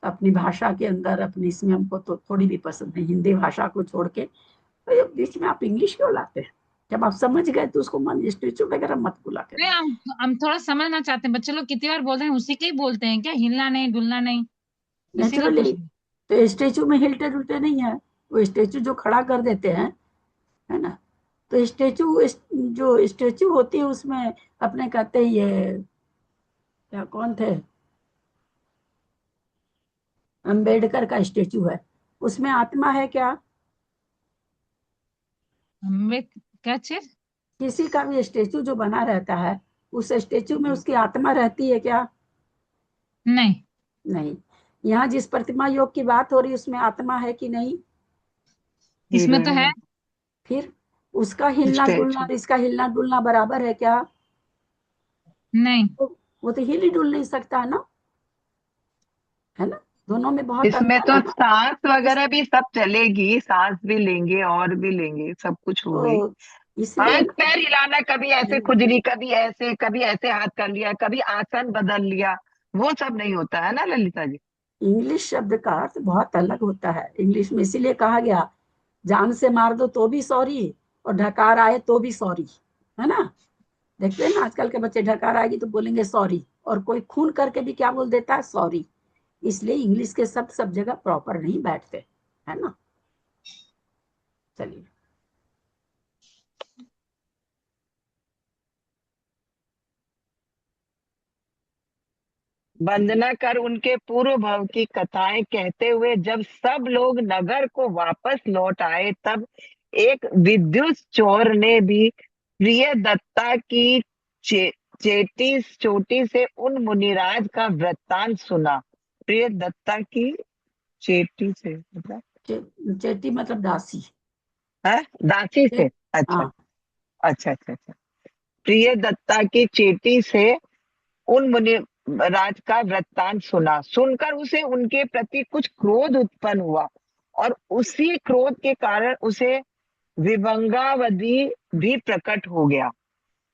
अपनी भाषा के अंदर अपनी इसमें हमको तो थोड़ी भी पसंद है, हिंदी भाषा को छोड़ के। तो ये बीच में आप इंग्लिश क्यों लाते हैं? जब आप समझ गए तो उसको मन स्टेचू वगैरह मत बुला कर। नहीं, हम थोड़ा समझना चाहते हैं, बच्चे लोग कितनी बार बोलते हैं, उसी के ही बोलते हैं क्या, हिलना नहीं डुलना नहीं, इसीलिए नेचुरली पूछ रही हूँ। तो स्टेचू में हिलते डुलते नहीं है, वो स्टेचू जो खड़ा कर देते हैं, है ना। तो स्टेचू जो स्टेचू होती है उसमें अपने कहते हैं ये क्या, कौन थे, अम्बेडकर का स्टेचू है, उसमें आत्मा है क्या? हमें क्या चीज? किसी का भी स्टेचू जो बना रहता है उस स्टेचू में उसकी आत्मा रहती है क्या? नहीं। नहीं। यहाँ जिस प्रतिमा योग की बात हो रही है उसमें आत्मा है कि नहीं? इसमें तो है। फिर उसका हिलना स्टेचू डुलना और इसका हिलना डुलना बराबर है क्या? नहीं। वो तो हिल ही डुल नहीं सकता है ना, है ना। दोनों में बहुत इसमें अंतर तो है ना। सांस वगैरह भी सब चलेगी, सांस भी लेंगे और भी लेंगे, सब कुछ होगा ही। तो इसलिए हाथ ना, पैर हिलाना, कभी ऐसे खुजली, कभी ऐसे हाथ कर लिया, कभी आसन बदल लिया, वो सब नहीं होता है ना ललिता जी? इंग्लिश शब्द का अर्थ बहुत अलग होता है इंग्लिश में, इसीलिए कहा गया जान से मार दो तो भी सॉरी, और ढकार आए तो भी सॉरी, है ना। देखते हैं ना आजकल के बच्चे, ढकार आएगी तो बोलेंगे सॉरी, और कोई खून करके भी क्या बोल देता है, सॉरी। इसलिए इंग्लिश के शब्द सब जगह प्रॉपर नहीं बैठते, है ना। चलिए। वंदना कर उनके पूर्व भव की कथाएं कहते हुए जब सब लोग नगर को वापस लौट आए, तब एक विद्युत चोर ने भी प्रिय दत्ता की चोटी से उन मुनिराज का वृत्तांत सुना। प्रिय दत्ता की चेटी से मतलब चेटी मतलब दासी। है, दासी से। अच्छा हाँ। अच्छा अच्छा अच्छा। प्रिय दत्ता की चेटी से उन मुनि राज का वृत्तांत सुना, सुनकर उसे उनके प्रति कुछ क्रोध उत्पन्न हुआ, और उसी क्रोध के कारण उसे विभंगावधि भी प्रकट हो गया।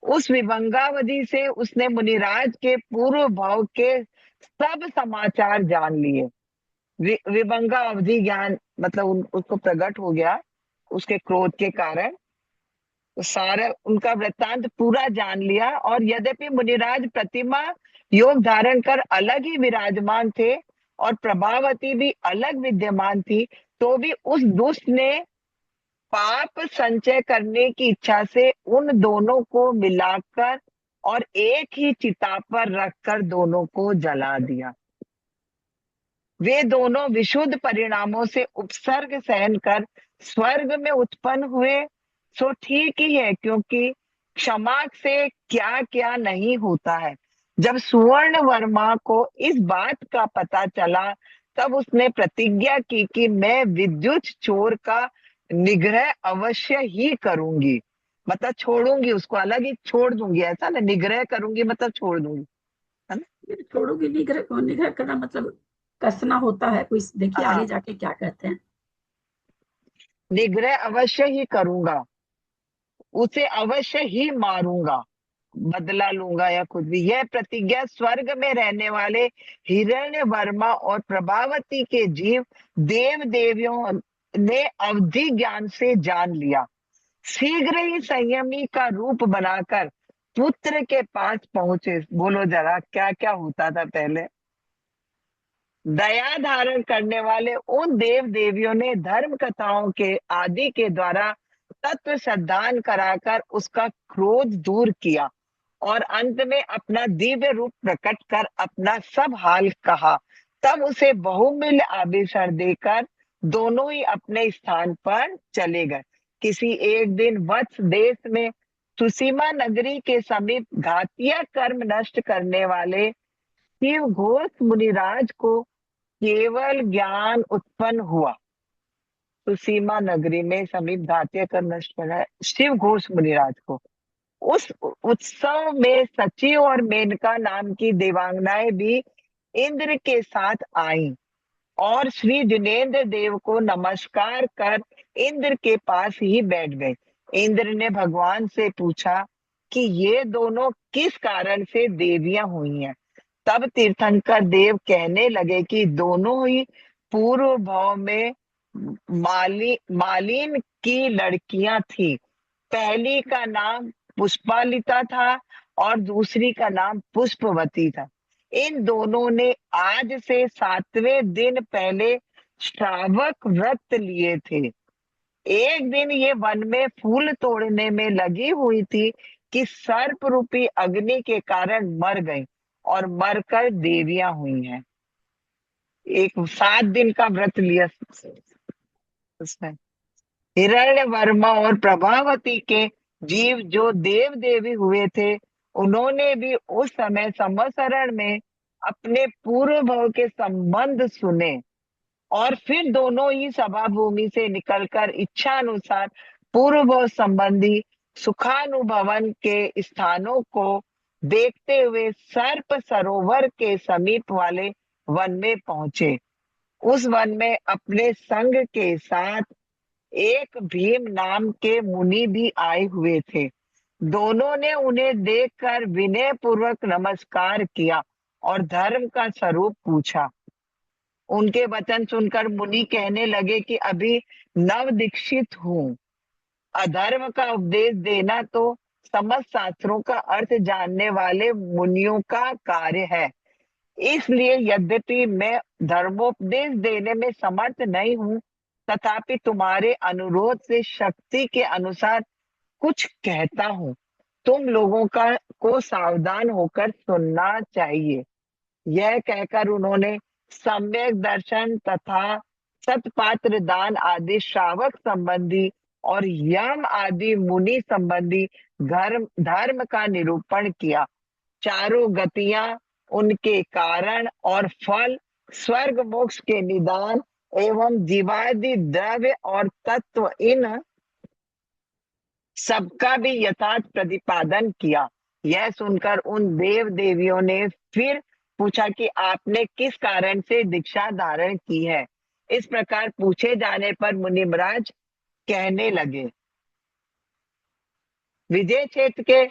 उस विभंगावधि से उसने मुनिराज के पूर्व भाव के सब समाचार जान लिए। विभंगा अवधि ज्ञान मतलब उसको प्रकट हो गया उसके क्रोध के कारण, तो सारा उनका वृत्तांत पूरा जान लिया। और यद्यपि मुनिराज प्रतिमा योग धारण कर अलग ही विराजमान थे और प्रभावती भी अलग विद्यमान थी, तो भी उस दुष्ट ने पाप संचय करने की इच्छा से उन दोनों को मिलाकर और एक ही चिता पर रखकर दोनों को जला दिया। वे दोनों विशुद्ध परिणामों से उपसर्ग सहन कर स्वर्ग में उत्पन्न हुए, सो ठीक ही है, क्योंकि क्षमा से क्या क्या नहीं होता है। जब सुवर्ण वर्मा को इस बात का पता चला, तब उसने प्रतिज्ञा की कि मैं विद्युत चोर का निग्रह अवश्य ही करूंगी, मतलब छोड़ूंगी उसको, अलग ही छोड़ दूंगी, ऐसा ना, निग्रह करूंगी मतलब छोड़ दूंगी, है ना। छोड़ोगे, निग्रह निग्रह करना मतलब कसना होता है कोई। देखिए हाँ, आगे जाके क्या कहते हैं। निग्रह अवश्य ही करूंगा, उसे अवश्य ही मारूंगा, बदला लूंगा या कुछ भी। यह प्रतिज्ञा स्वर्ग में रहने वाले हिरण्य वर्मा और प्रभावती के जीव देव देवियों ने अवधि ज्ञान से जान लिया। शीघ्र ही संयमी का रूप बनाकर पुत्र के पास पहुंचे। बोलो जरा क्या क्या होता था पहले। दया धारण करने वाले उन देव देवियों ने धर्म कथाओं के आदि के द्वारा तत्व श्रद्धान कराकर उसका क्रोध दूर किया, और अंत में अपना दिव्य रूप प्रकट कर अपना सब हाल कहा। तब उसे बहुमूल्य आभूषण देकर दोनों ही अपने स्थान पर चले गए। किसी एक दिन वत्स देश में सुसीमा नगरी के समीप घातिया कर्म नष्ट करने वाले शिव घोष मुनिराज को केवल ज्ञान उत्पन्न हुआ। सुसीमा नगरी में समीप घातिया कर्म नष्ट करना शिव घोष मुनिराज को। उस उत्सव में सची और मेनका नाम की देवांगनाएं भी इंद्र के साथ आईं, और श्री जिनेन्द्र देव को नमस्कार कर इंद्र के पास ही बैठ गए। इंद्र ने भगवान से पूछा कि ये दोनों किस कारण से देवियां हुई हैं। तब तीर्थंकर देव कहने लगे कि दोनों ही पूर्व भाव में मालिन की लड़कियां थी। पहली का नाम पुष्पालिता था और दूसरी का नाम पुष्पवती था। इन दोनों ने आज से 7वें दिन पहले श्रावक व्रत लिए थे। एक दिन ये वन में फूल तोड़ने में लगी हुई थी कि सर्प रूपी अग्नि के कारण मर गई और मरकर देवियां हुई हैं। एक 7 दिन का व्रत लिया उसमें। हिरण्य वर्मा और प्रभावती के जीव जो देव देवी हुए थे, उन्होंने भी उस समय संवत्सरण में अपने पूर्व भव के संबंध सुने, और फिर दोनों ही सभा भूमि से निकलकर इच्छा अनुसार पूर्व भव संबंधी सुखानुभवन के स्थानों को देखते हुए सर्प सरोवर के समीप वाले वन में पहुंचे। उस वन में अपने संग के साथ एक भीम नाम के मुनि भी आए हुए थे। दोनों ने उन्हें देखकर विनय पूर्वक नमस्कार किया और धर्म का स्वरूप पूछा। उनके वचन सुनकर मुनि कहने लगे कि अभी नव दीक्षित हूँ, अधर्म का उपदेश देना तो समस्त शास्त्रों का अर्थ जानने वाले मुनियों का कार्य है। इसलिए यद्यपि मैं धर्मोपदेश देने में समर्थ नहीं हूँ, तथापि तुम्हारे अनुरोध से शक्ति के अनुसार कुछ कहता हूँ। तुम लोगों को सावधान होकर सुनना चाहिए। यह कहकर उन्होंने सम्यक दर्शन तथा सतपात्र दान आदि श्रावक संबंधी और यम आदि मुनि संबंधी धर्म का निरूपण किया। चारों गतियां, उनके कारण और फल, स्वर्ग मोक्ष के निदान एवं जीवादि द्रव्य और तत्व, इन सबका भी यथार्थ प्रतिपादन किया। यह सुनकर उन देव देवियों ने फिर पूछा कि आपने किस कारण से दीक्षा धारण की है। इस प्रकार पूछे जाने पर मुनिमराज कहने लगे, विजय क्षेत्र के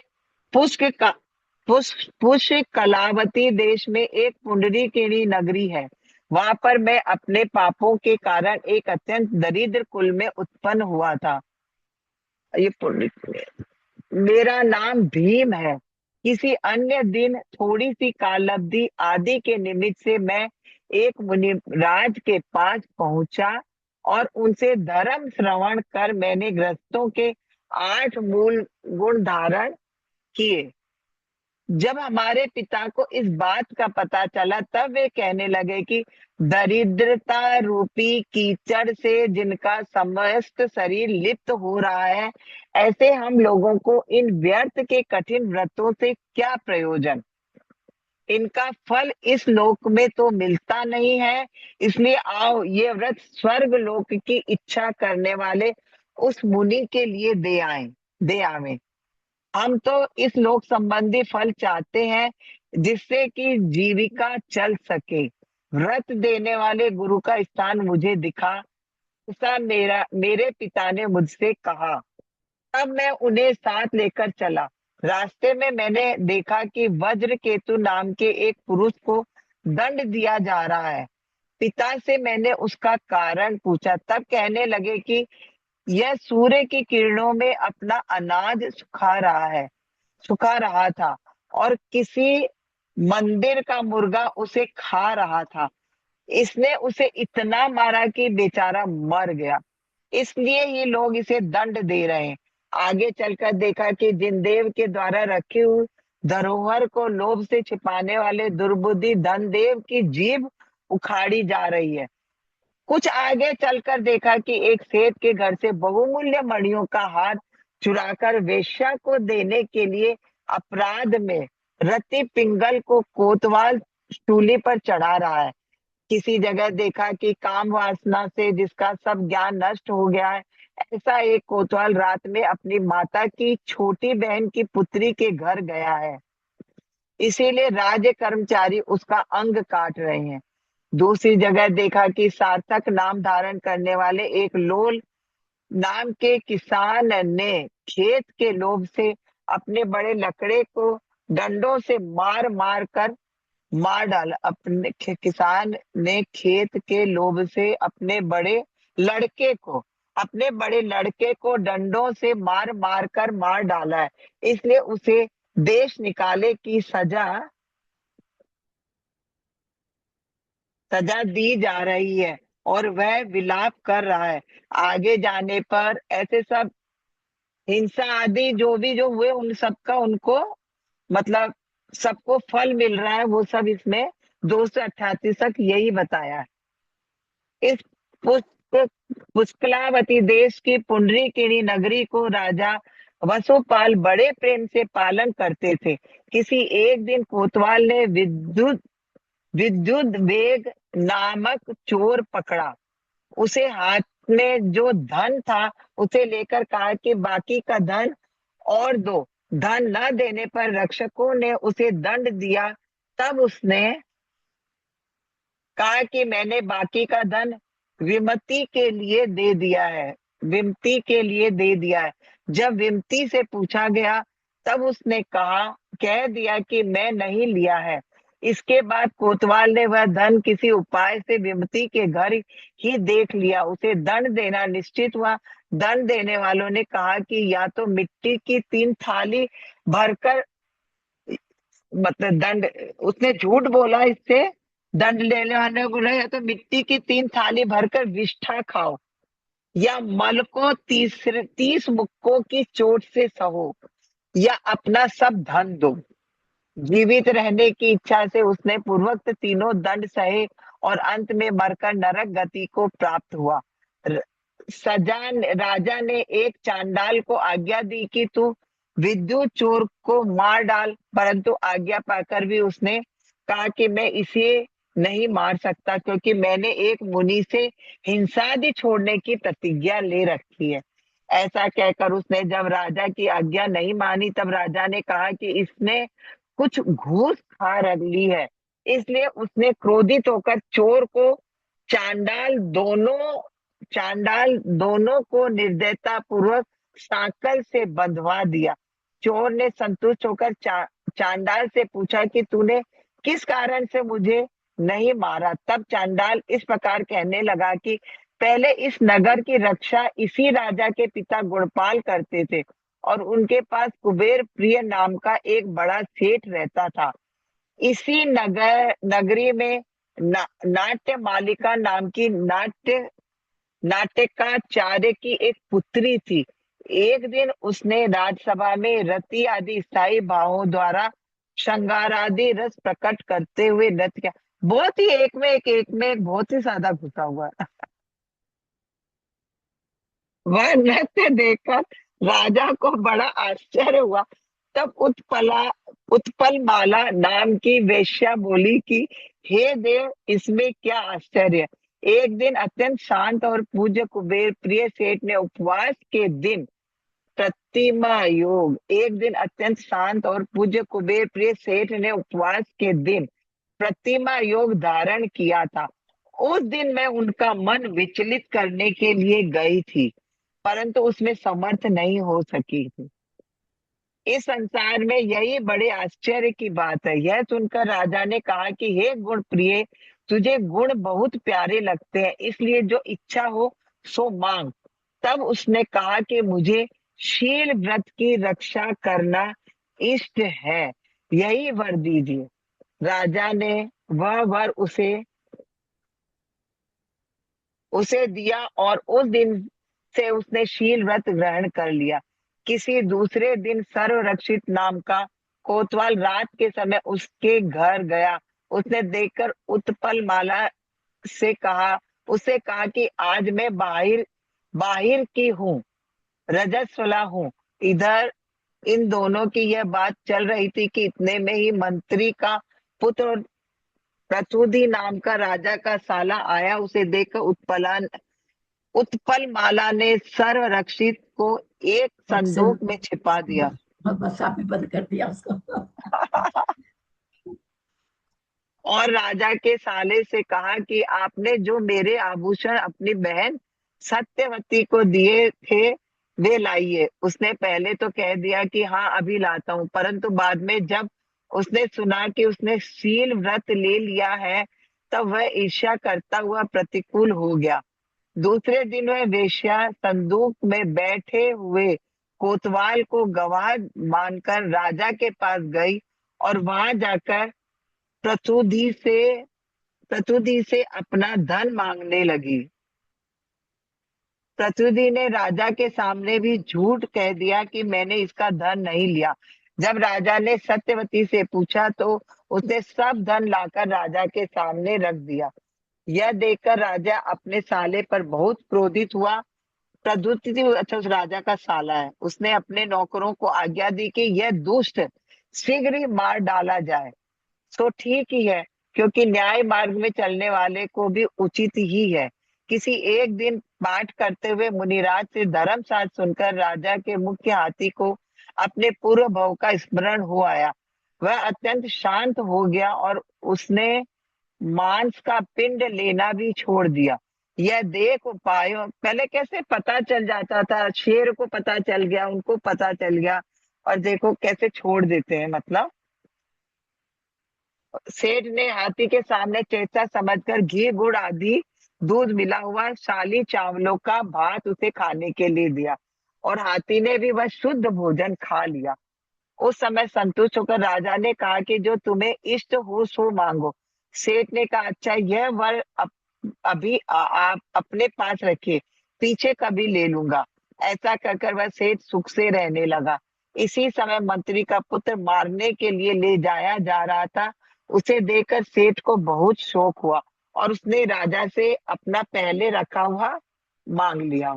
पुष्प कलावती देश में एक पुंडरीकिणी नगरी है। वहां पर मैं अपने पापों के कारण एक अत्यंत दरिद्र कुल में उत्पन्न हुआ था। ये मेरा नाम भीम है। किसी अन्य दिन थोड़ी सी कालावधि आदि के निमित्त से मैं एक मुनिराज के पास पहुंचा और उनसे धर्म श्रवण कर मैंने गृहस्थों के 8 मूल गुण धारण किए। जब हमारे पिता को इस बात का पता चला तब वे कहने लगे कि दरिद्रता रूपी कीचड़ से जिनका समस्त शरीर लिप्त हो रहा है, ऐसे हम लोगों को इन व्यर्थ के कठिन व्रतों से क्या प्रयोजन। इनका फल इस लोक में तो मिलता नहीं है। इसलिए आओ ये व्रत स्वर्ग लोक की इच्छा करने वाले उस मुनि के लिए दे आवे। हम तो इस लोक संबंधी फल चाहते हैं जिससे कि जीविका चल सके। व्रत देने वाले गुरु का स्थान मुझे दिखा, ऐसा मेरे पिता ने मुझसे कहा। तब मैं उन्हें साथ लेकर चला। रास्ते में मैंने देखा कि वज्र केतु नाम के एक पुरुष को दंड दिया जा रहा है। पिता से मैंने उसका कारण पूछा, तब कहने लगे कि यह सूर्य की किरणों में अपना अनाज सुखा रहा था और किसी मंदिर का मुर्गा उसे खा रहा था। इसने उसे इतना मारा कि बेचारा मर गया, इसलिए ये लोग इसे दंड दे रहे हैं। आगे चलकर देखा कि जिनदेव के द्वारा रखी हुई धरोहर को लोभ से छिपाने वाले दुर्बुद्धि धनदेव की जीभ उखाड़ी जा रही है। कुछ आगे चलकर देखा कि एक सेठ के घर से बहुमूल्य मणियों का हार चुराकर वेश्या को देने के लिए अपराध में रति पिंगल को कोतवाल सूली पर चढ़ा रहा है। किसी जगह देखा कि काम वासना से जिसका सब ज्ञान नष्ट हो गया है, ऐसा एक कोतवाल रात में अपनी माता की छोटी बहन की पुत्री के घर गया है, इसीलिए राज्य कर्मचारी उसका अंग काट रहे हैं। दूसरी जगह देखा कि सार्थक नाम धारण करने वाले एक लोल नाम के किसान ने खेत के लोभ से अपने बड़े लकड़े को डंडों से मार डाला। अपने किसान ने खेत के लोभ से अपने बड़े लड़के को डंडों से मार डाला है, इसलिए उसे देश निकाले की सजा दी जा रही है और वह विलाप कर रहा है। आगे जाने पर ऐसे सब हिंसा आदि जो हुए उन सबका उनको मतलब सबको फल मिल रहा है, वो सब इसमें 288 तक यही बताया है। इस पुष्कलावती देश की पुंडरीकिणी नगरी को राजा वसुपाल बड़े प्रेम से पालन करते थे। किसी एक दिन कोतवाल ने विद्युत वेग नामक चोर पकड़ा। उसे हाथ में जो धन था उसे लेकर कहा कि बाकी का धन और दो। धन न देने पर रक्षकों ने उसे दंड दिया। तब उसने कहा कि मैंने बाकी का धन विमति के लिए दे दिया है। जब विमति से पूछा गया तब उसने कह दिया कि मैं नहीं लिया है। इसके बाद कोतवाल ने वह धन किसी उपाय से विमति के घर ही देख लिया। उसे दंड देना निश्चित हुआ। दंड देने वालों ने कहा कि या तो मिट्टी की 3 थाली भरकर, मतलब दंड, उसने झूठ बोला, इससे दंड लेने वाले को बोला या तो मिट्टी की 3 थाली भरकर विष्ठा खाओ या मल को 30 मुक्कों की चोट से सहो या अपना सब धन दो। जीवित रहने की इच्छा से उसने पूर्वोक्त तीनों दंड सहे और अंत में मरकर नरक गति को प्राप्त हुआ। राजा ने एक चांडाल को आज्ञा दी कि तू विद्युत चोर को मार डाल, परंतु आज्ञा पाकर भी उसने कहा कि मैं इसे नहीं मार सकता, क्योंकि मैंने एक मुनि से हिंसादि छोड़ने की प्रतिज्ञा ले रखी है। ऐसा कहकर उसने जब राजा की आज्ञा नहीं मानी, तब राजा ने कहा कि इसने कुछ घूस खा ली है, इसलिए उसने क्रोधित होकर चोर को चांडाल दोनों को निर्दयता पूर्वक सांकल से बंधवा दिया। चोर ने संतुष्ट होकर चांडाल से पूछा कि तूने किस कारण से मुझे नहीं मारा। तब चांडाल इस प्रकार कहने लगा कि पहले इस नगर की रक्षा इसी राजा के पिता गुणपाल करते थे और उनके पास कुबेर प्रिय नाम का एक बड़ा सेठ रहता था। इसी नगरी में नाट्य मालिका नाम की नाट्यकाचार्य की एक पुत्री थी। एक दिन उसने राजसभा में रति आदि स्थायी भावों द्वारा श्रृंगारादि रस प्रकट करते हुए नृत्य किया। बहुत ही एक में एक बहुत ही ज्यादा घुसा हुआ है। वह नृत्य देखकर राजा को बड़ा आश्चर्य हुआ। तब उत्पल माला नाम की वेश्या बोली कि हे देव, इसमें क्या आश्चर्य। एक दिन अत्यंत शांत और पूज्य कुबेर प्रिय सेठ ने उपवास के दिन प्रतिमा योग एक दिन अत्यंत शांत और पूज्य कुबेर प्रिय सेठ ने उपवास के दिन प्रतिमा योग धारण किया था। उस दिन मैं उनका मन विचलित करने के लिए गई थी, परंतु उसमें समर्थ नहीं हो सकी थी। इस संसार में यही बड़े आश्चर्य की बात है। यह सुनकर राजा ने कहा कि हे गुण प्रिय, तुझे गुण बहुत प्यारे लगते हैं, इसलिए जो इच्छा हो सो मांग। तब उसने कहा कि मुझे शील व्रत की रक्षा करना इष्ट है, यही वर दीजिए। राजा ने वह वर उसे दिया और उस दिन से उसने शील व्रत ग्रहण कर लिया। किसी दूसरे दिन सर्वरक्षित नाम का कोतवाल रात के समय उसके घर गया। उसने देखकर उत्पल माला से उससे कहा कि आज मैं बाहिर की हूँ, रजस्वला हूँ। इधर इन दोनों की यह बात चल रही थी कि इतने में ही मंत्री का पुत्र प्रचुदी नाम का राजा का साला आया। उसे देखकर उत्पल माला ने सर्वरक्षित को एक संदूक में छिपा दिया। बस आपने बंद कर दिया उसको। और राजा के साले से कहा कि आपने जो मेरे आभूषण अपनी बहन सत्यवती को दिए थे वे लाइए। उसने पहले तो कह दिया कि हाँ अभी लाता हूँ, परंतु बाद में जब उसने सुना कि उसने शील व्रत ले लिया है, तब वह ईर्ष्या करता हुआ प्रतिकूल हो गया। दूसरे दिन वह वेश्या संदूक में बैठे हुए कोतवाल को गवाह मानकर राजा के पास गई और वहां जाकर प्रचुदी से अपना धन मांगने लगी। प्रचुदी ने राजा के सामने भी झूठ कह दिया कि मैंने इसका धन नहीं लिया। जब राजा ने सत्यवती से पूछा तो उसने सब धन लाकर राजा के सामने रख दिया। यह देखकर राजा अपने साले पर बहुत क्रोधित हुआ। प्रद्युति अच्छा उस राजा का साला है। उसने अपने नौकरों को आज्ञा दी कि यह दुष्ट शीघ्र ही मार डाला जाए। तो ठीक ही है, क्योंकि न्याय मार्ग में चलने वाले को भी उचित ही है। किसी एक दिन पाठ करते हुए मुनिराज से धर्मशास्त्र सुनकर राजा के मुख्य हाथी को अपने पूर्व भव का स्मरण हो आया। वह अत्यंत शांत हो गया और उसने मांस का पिंड लेना भी छोड़ दिया। यह देख उपायों, पहले कैसे पता चल जाता था, शेर को पता चल गया, उनको पता चल गया, और देखो कैसे छोड़ देते हैं। मतलब सेठ ने हाथी के सामने चेचा समझकर घी गुड़ आदि दूध मिला हुआ साली चावलों का भात उसे खाने के लिए दिया और हाथी ने भी वह शुद्ध भोजन खा लिया। उस समय संतुष्ट होकर राजा ने कहा कि जो तुम्हें इष्ट हो सो मांगो। सेठ ने कहा, अच्छा यह वर अभी आप अपने पास रखिए, पीछे कभी ले लूंगा। ऐसा कहकर वह सेठ सुख से रहने लगा। इसी समय मंत्री का पुत्र मारने के लिए ले जाया जा रहा था। उसे देखकर सेठ को बहुत शौक हुआ और उसने राजा से अपना पहले रखा हुआ मांग लिया।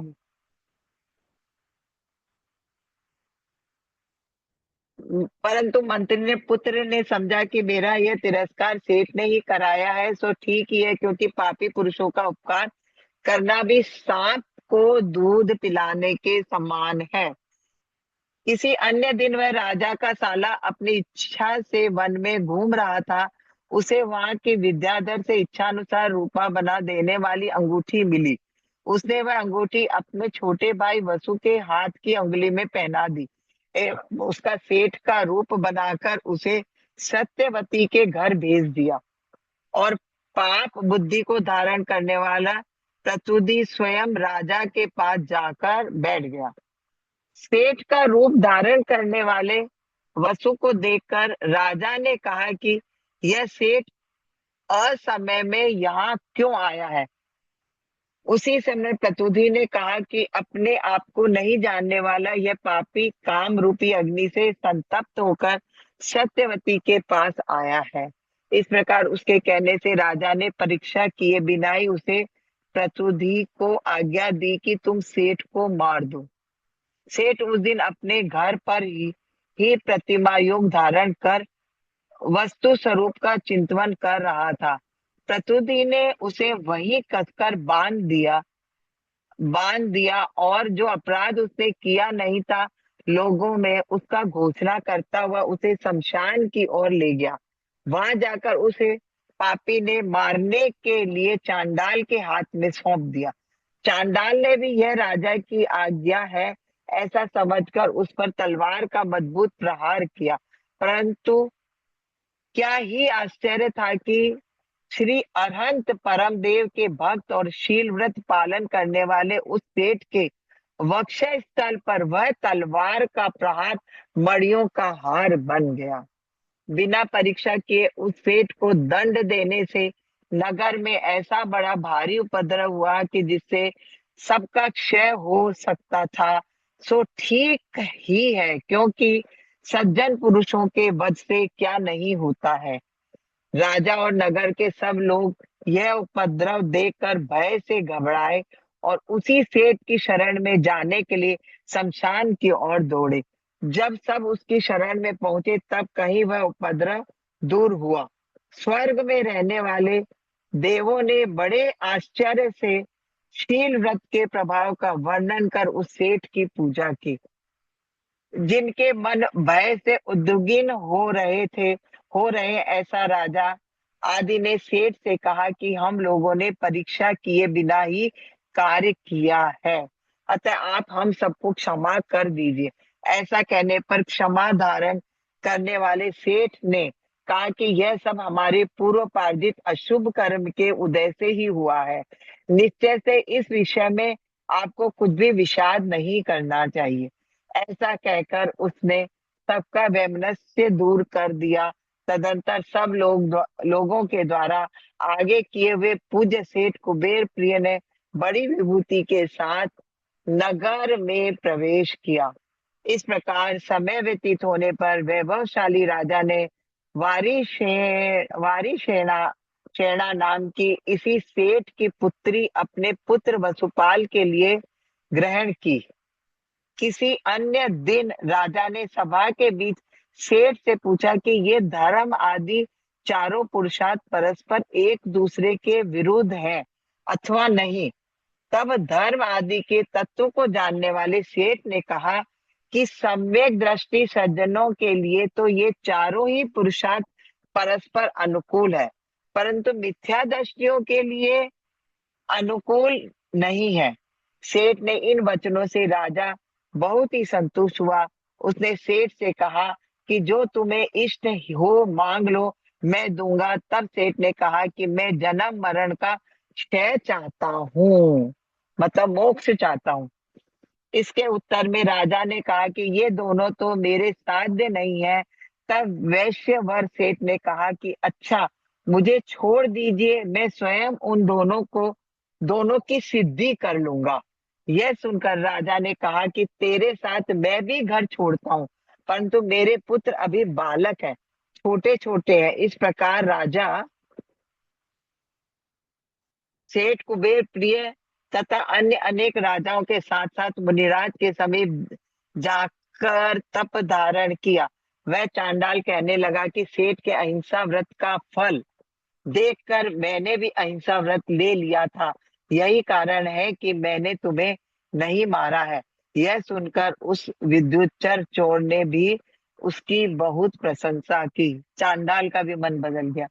परंतु मंत्री ने पुत्र ने समझा कि मेरा यह तिरस्कार सेठ ने ही कराया है, सो ठीक ही है, क्योंकि पापी पुरुषों का उपकार करना भी सांप को दूध पिलाने के समान है। किसी अन्य दिन वह राजा का साला अपनी इच्छा से वन में घूम रहा था। उसे वहां की विद्याधर से इच्छा अनुसार रूपा बना देने वाली अंगूठी मिली। उसने वह अंगूठी अपने छोटे भाई वसु के हाथ की उंगली में पहना दी। उसका सेठ का रूप बनाकर उसे सत्यवती के घर भेज दिया और पाप बुद्धि को धारण करने वाला प्रतुदी स्वयं राजा के पास जाकर बैठ गया। सेठ का रूप धारण करने वाले वसु को देखकर राजा ने कहा कि यह सेठ असमय में यहाँ क्यों आया है। उसी समय प्रतुदी ने कहा कि अपने आप को नहीं जानने वाला यह पापी काम रूपी अग्नि से संतप्त होकर सत्यवती के पास आया है। इस प्रकार उसके कहने से राजा ने परीक्षा किए बिना ही उसे प्रतुदी को आज्ञा दी कि तुम सेठ को मार दो। सेठ उस दिन अपने घर पर ही प्रतिमा योग धारण कर वस्तु स्वरूप का चिंतन कर रहा था। प्रतुदी ने उसे वहीं कसकर बांध दिया और जो अपराध उसने किया नहीं था लोगों में उसका घोषणा करता हुआ उसे शमशान की ओर ले गया। वहां जाकर उसे पापी ने मारने के लिए चांडाल के हाथ में सौंप दिया। चांडाल ने भी यह राजा की आज्ञा है ऐसा समझकर उस पर तलवार का मजबूत प्रहार किया। परंतु क्या ही आश्चर्य था कि श्री अरहंत परम देव के भक्त और शील व्रत पालन करने वाले उस सेठ के वक्षस्थल स्थल पर वह तलवार का प्रहार मड़ियों का हार बन गया। बिना परीक्षा किए उस सेठ को दंड देने से नगर में ऐसा बड़ा भारी उपद्रव हुआ कि जिससे सबका क्षय हो सकता था। सो ठीक ही है, क्योंकि सज्जन पुरुषों के वध से क्या नहीं होता है। राजा और नगर के सब लोग यह उपद्रव देखकर भय से घबराए और उसी सेठ की शरण में जाने के लिए शमशान की ओर दौड़े। जब सब उसकी शरण में पहुंचे तब कहीं वह उपद्रव दूर हुआ। स्वर्ग में रहने वाले देवों ने बड़े आश्चर्य से शील व्रत के प्रभाव का वर्णन कर उस सेठ की पूजा की। जिनके मन भय से उद्विग्न हो रहे ऐसा राजा आदि ने सेठ से कहा कि हम लोगों ने परीक्षा किए बिना ही कार्य किया है, अतः आप हम सबको क्षमा कर दीजिए। ऐसा कहने पर क्षमा धारण करने वाले सेठ ने कहा कि यह सब हमारे पूर्वपार्जित अशुभ कर्म के उदय से ही हुआ है। निश्चय से इस विषय में आपको कुछ भी विषाद नहीं करना चाहिए। ऐसा कहकर उसने सबका वैमनस्य दूर कर दिया। तदंतर सब लोगों के द्वारा आगे किए हुए पूज्य सेठ कुबेर प्रिय ने बड़ी विभूति के साथ नगर में प्रवेश किया। इस प्रकार समय व्यतीत होने पर वैभवशाली राजा ने वारिशेना नाम की इसी सेठ की पुत्री अपने पुत्र वसुपाल के लिए ग्रहण की। किसी अन्य दिन राजा ने सभा के बीच सेठ से पूछा कि ये धर्म आदि चारों पुरुषार्थ परस्पर एक दूसरे के विरुद्ध हैं अथवा नहीं। तब धर्म आदि के तत्व को जानने वाले सेठ ने कहा कि सम्यक दृष्टि सज्जनों के लिए तो ये चारों ही पुरुषार्थ परस्पर अनुकूल है, परंतु मिथ्या दृष्टियों के लिए अनुकूल नहीं है। सेठ ने इन वचनों से राजा बहुत ही संतुष्ट हुआ। उसने सेठ से कहा कि जो तुम्हें इष्ट हो मांग लो। मैं दूंगा। तब सेठ ने कहा कि मैं जन्म मरण का क्षय चाहता हूँ, मतलब मोक्ष चाहता हूँ। इसके उत्तर में राजा ने कहा कि ये दोनों तो मेरे साध्य नहीं है। तब वैश्यवर सेठ ने कहा कि अच्छा, मुझे छोड़ दीजिए, मैं स्वयं उन दोनों की सिद्धि कर लूंगा। यह सुनकर राजा ने कहा कि तेरे साथ मैं भी घर छोड़ता हूँ, परंतु मेरे पुत्र अभी बालक हैं, छोटे छोटे हैं। इस प्रकार राजा सेठ कुबेर प्रिय तथा अन्य अनेक राजाओं के साथ साथ मुनिराज के समीप जाकर तप धारण किया। वह चांडाल कहने लगा कि सेठ के अहिंसा व्रत का फल देखकर मैंने भी अहिंसा व्रत ले लिया था, यही कारण है कि मैंने तुम्हें नहीं मारा है। यह सुनकर उस विद्युच्चर चोर ने भी उसकी बहुत प्रशंसा की। चांडाल का भी मन बदल गया।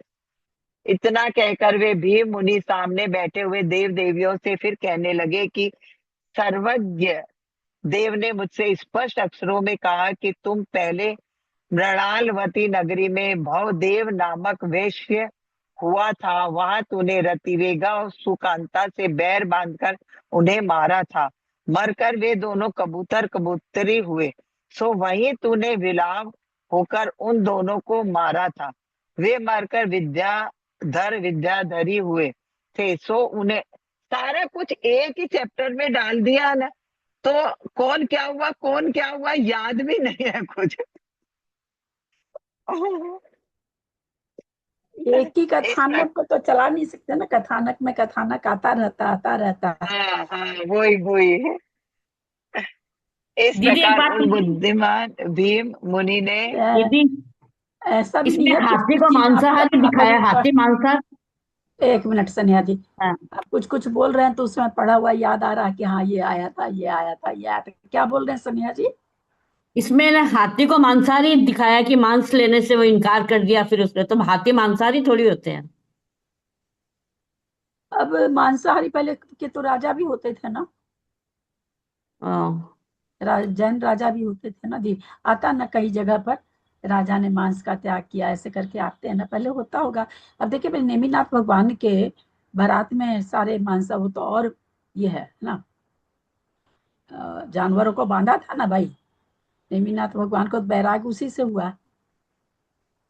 इतना कहकर वे भीम मुनि सामने बैठे हुए देव देवियों से फिर कहने लगे कि सर्वज्ञ देव ने मुझसे स्पष्ट अक्षरों में कहा कि तुम पहले मृणालवती नगरी में भवदेव नामक वैश्य हुआ था, वहां तूने रतिवेगा और सुकांता से बैर बांधकर उन्हें मारा था। मरकर वे दोनों कबूतर कबूतरी हुए, सो वहीं तूने विलाप होकर उन दोनों को मारा था। वे मरकर विद्याधरी हुए थे, सो उन्हें सारा कुछ एक ही चैप्टर में डाल दिया ना, तो कौन क्या हुआ याद भी नहीं है कुछ। एक ही इस प्रकार कथानक को तो चला नहीं सकते ना, कथानक में कथानक आता रहता है। हाँ हाँ, वही है। इस दीदी एक प्रकार बात उन बुद्धिमान भीम मुनि ने दीदी, ऐसा भी नहीं इसमें है कुछ हाथी कुछ को चीज मांसाहारी आप दिखाया, अभी हाथी मांसाहार। एक मिनट सनिया जी, हाँ, आप कुछ कुछ बोल रहे हैं तो उसमें पढ़ा हुआ याद आ रहा है कि हाँ ये आया था, ये आया था, ये आया था। क्या बोल रहे हैं सनिया जी? इसमें ना हाथी को मांसाहारी दिखाया कि मांस लेने से वो इनकार कर दिया, फिर उसने, तो हाथी मांसाहारी थोड़ी होते हैं। अब मांसाहारी पहले के तो राजा भी होते थे ना, हाँ। जैन राजा भी होते थे ना जी। आता ना कई जगह पर राजा ने मांस का त्याग किया, ऐसे करके आते हैं ना, पहले होता होगा। अब देखिए भाई, नेमिनाथ भगवान के बारात में सारे मांस, वो तो और ये है ना, जानवरों को बांधा था ना भाई। नेमिनाथ भगवान को बैराग उसी से हुआ,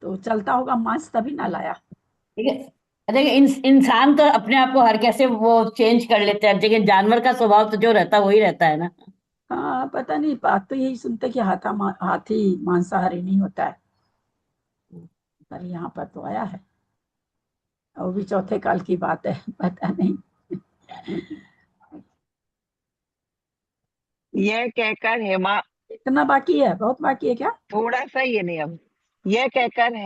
तो चलता होगा मांस, तभी ना लाया। ठीक है, देखिए इंसान तो अपने आप को हर कैसे वो चेंज कर लेते हैं, लेकिन जानवर का स्वभाव तो जो रहता है वही रहता है ना। हाँ पता नहीं, बात तो यही सुनते कि हाथी मांसाहारी नहीं होता है, पर यहाँ पर तो आया है। और वो भी चौथे काल की बात है, पता नहीं। यह कहकर इतना बाकी है, बहुत बाकी है क्या? थोड़ा सा ये नहीं अब यह कहकर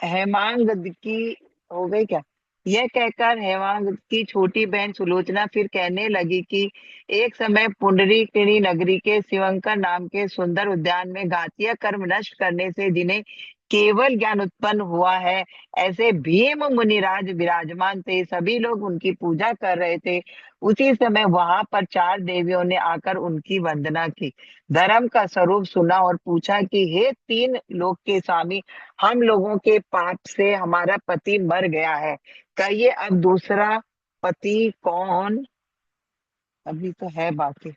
हेमांग की हो गई क्या। यह कहकर हेमांग की छोटी बहन सुलोचना फिर कहने लगी कि एक समय पुंडरीकिणी नगरी के शिवंकर नाम के सुंदर उद्यान में घातीय कर्म नष्ट करने से जिन्हें केवल ज्ञान उत्पन्न हुआ है, ऐसे भीम मुनिराज विराजमान थे। सभी लोग उनकी पूजा कर रहे थे। उसी समय वहां पर 4 देवियों ने आकर उनकी वंदना की, धर्म का स्वरूप सुना और पूछा कि हे 3 लोक के स्वामी, हम लोगों के पाप से हमारा पति मर गया है, कहिए अब दूसरा पति कौन अभी तो है बाकी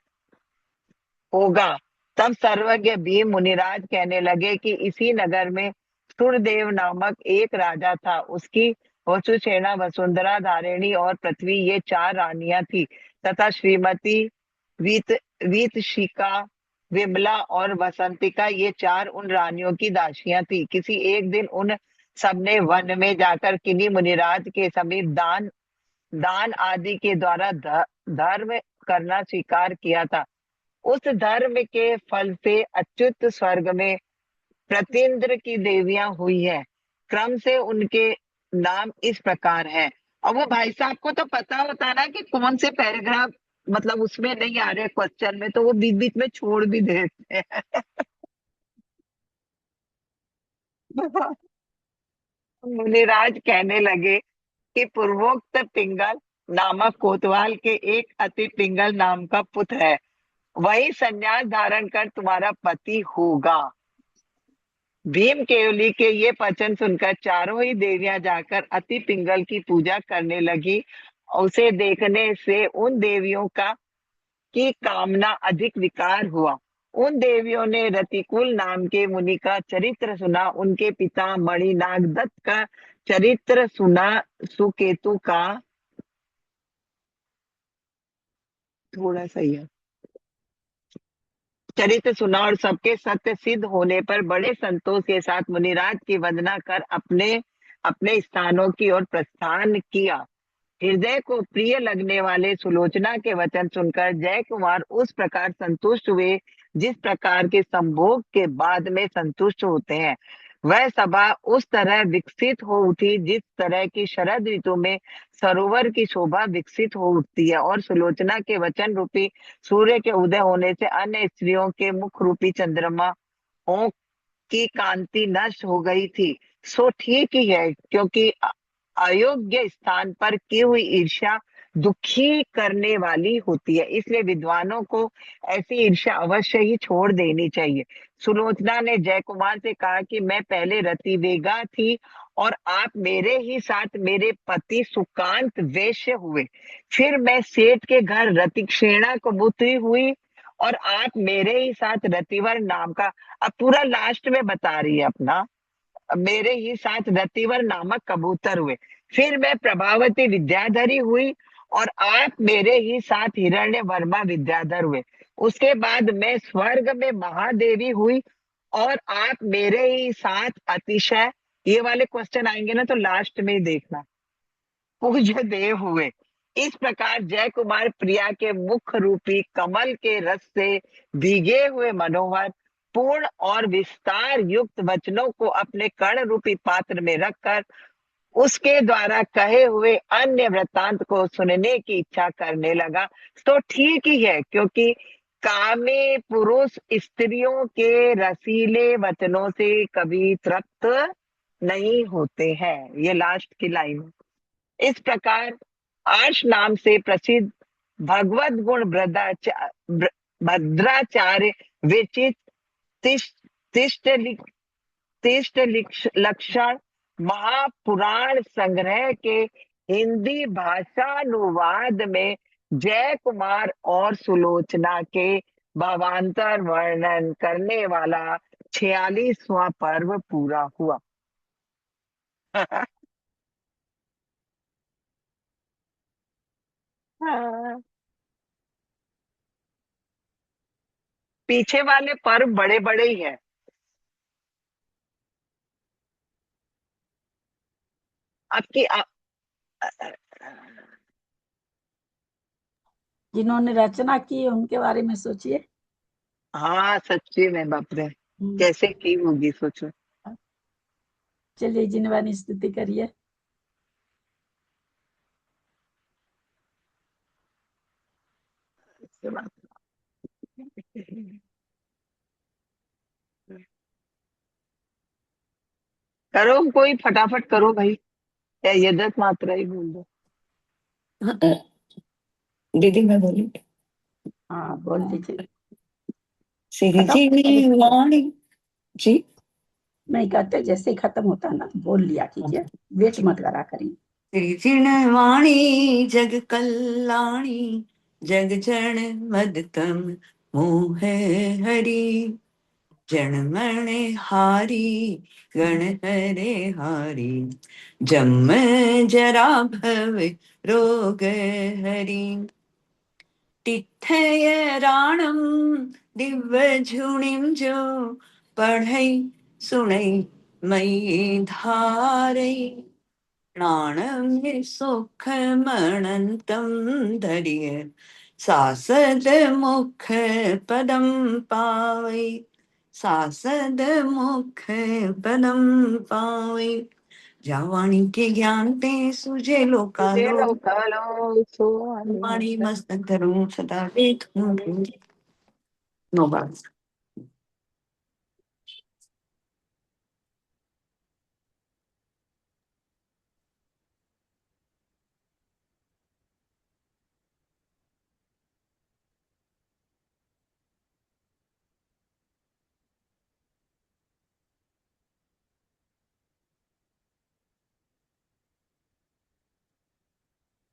होगा। तब सर्वज्ञ भीम मुनिराज कहने लगे कि इसी नगर में सूर्यदेव नामक एक राजा था। उसकी वसुसेना, वसुंधरा, धारिणी और पृथ्वी, ये 4 रानियां थी तथा श्रीमती, वीत वीतशिका, विमला और वसंतिका, ये 4 उन रानियों की दासियां थी। किसी एक दिन उन सबने वन में जाकर किन्हीं मुनिराज के समीप दान दान आदि के द्वारा धर्म करना स्वीकार किया था। उस धर्म के फल से अच्युत स्वर्ग में प्रतीन्द्र की देवियां हुई है। क्रम से उनके नाम इस प्रकार है। और वो भाई साहब को तो पता होता है ना कि कौन से पैराग्राफ मतलब उसमें नहीं आ रहे क्वेश्चन में, तो वो बीच बीच में छोड़ भी देते हैं। मुनिराज कहने लगे कि पूर्वोक्त पिंगल नामक कोतवाल के एक अति पिंगल नाम का पुत्र है, वही संन्यास धारण कर तुम्हारा पति होगा। भीम केवली के ये वचन सुनकर चारों ही देवियां जाकर अति पिंगल की पूजा करने लगी। उसे देखने से उन देवियों का की कामना अधिक विकार हुआ। उन देवियों ने रतिकुल नाम के मुनि का चरित्र सुना, उनके पिता मणिनाग दत्त का चरित्र सुना, सुकेतु का थोड़ा सा ही है चरित्र सुना और सबके सत्य सिद्ध होने पर बड़े संतोष के साथ मुनिराज की वंदना कर अपने अपने स्थानों की ओर प्रस्थान किया। हृदय को प्रिय लगने वाले सुलोचना के वचन सुनकर जय कुमार उस प्रकार संतुष्ट हुए जिस प्रकार के संभोग के बाद में संतुष्ट होते हैं। वह सभा उस तरह विकसित हो उठी जिस तरह की शरद ऋतु में सरोवर की शोभा विकसित हो उठती है, और सुलोचना के वचन रूपी सूर्य के उदय होने से अन्य स्त्रियों के मुख रूपी चंद्रमा की कांति नष्ट हो गई थी। सो ठीक ही है, क्योंकि अयोग्य स्थान पर की हुई ईर्ष्या दुखी करने वाली होती है, इसलिए विद्वानों को ऐसी ईर्ष्या अवश्य ही छोड़ देनी चाहिए। सुलोचना ने जय कुमार से कहा कि मैं पहले रतिवेगा थी और आप मेरे ही साथ मेरे पति सुकांत वैश्य हुए, फिर मैं सेठ के घर रतिक्षेणा कबूतरी हुई और आप मेरे ही साथ रतिवर नाम का, अब पूरा लास्ट में बता रही है अपना, मेरे ही साथ रतिवर नामक कबूतर हुए, फिर मैं प्रभावती विद्याधरी हुई और आप मेरे ही साथ हिरण्य वर्मा विद्याधर हुए, उसके बाद मैं स्वर्ग में महादेवी हुई और आप मेरे ही साथ अतिशय, ये वाले क्वेश्चन आएंगे ना तो लास्ट में ही देखना, पूज्य देव हुए। इस प्रकार जय कुमार प्रिया के मुख रूपी कमल के रस से भीगे हुए मनोहर पूर्ण और विस्तार युक्त वचनों को अपने कर्ण रूपी पात्र में रखकर उसके द्वारा कहे हुए अन्य वृत्तांत को सुनने की इच्छा करने लगा। तो ठीक ही है, क्योंकि कामे पुरुष स्त्रियों के रसीले वचनों से कभी तृप्त नहीं होते हैं। ये लास्ट की लाइन है। इस प्रकार आर्ष नाम से प्रसिद्ध भगवत गुण भद्राचार्य विचित तिष्ट लक्षण महापुराण संग्रह के हिंदी भाषानुवाद में जय कुमार और सुलोचना के भावांतर वर्णन करने वाला 46वां पर्व पूरा हुआ। पीछे वाले पर्व बड़े बड़े ही हैं। आपकी जिन्होंने रचना की है उनके बारे में सोचिए। हाँ सच्ची में बाप रे, कैसे की होगी सोचो। चलिए जिनवानी स्तुति करिए। करो कोई फटाफट करो भाई, या यदत मात्रा ही बोल दो। दीदी मैं बोली, हाँ बोल दीजिए। वाणी जी, नहीं कहते, जैसे ही खत्म होता है ना बोल लिया कीजिए, वेट मत करा करिए। वाणी जग कल्याणी जग जन मदतम मोह हरि, जनमण हारी गण हरे हारी, जम जरा भव रोग हरि, तिथय राणम दिव्य झुणिम जो पढ़ई सुनई मई धारई, प्राणम सुख मणंतम धरिय सासद मुख पदम पावई, सासद मुख पदम पावई, जावाणी के ज्ञान ते सुझे लोकालो, वाणी मस्तक धरूं सदा देखूं। नो बात।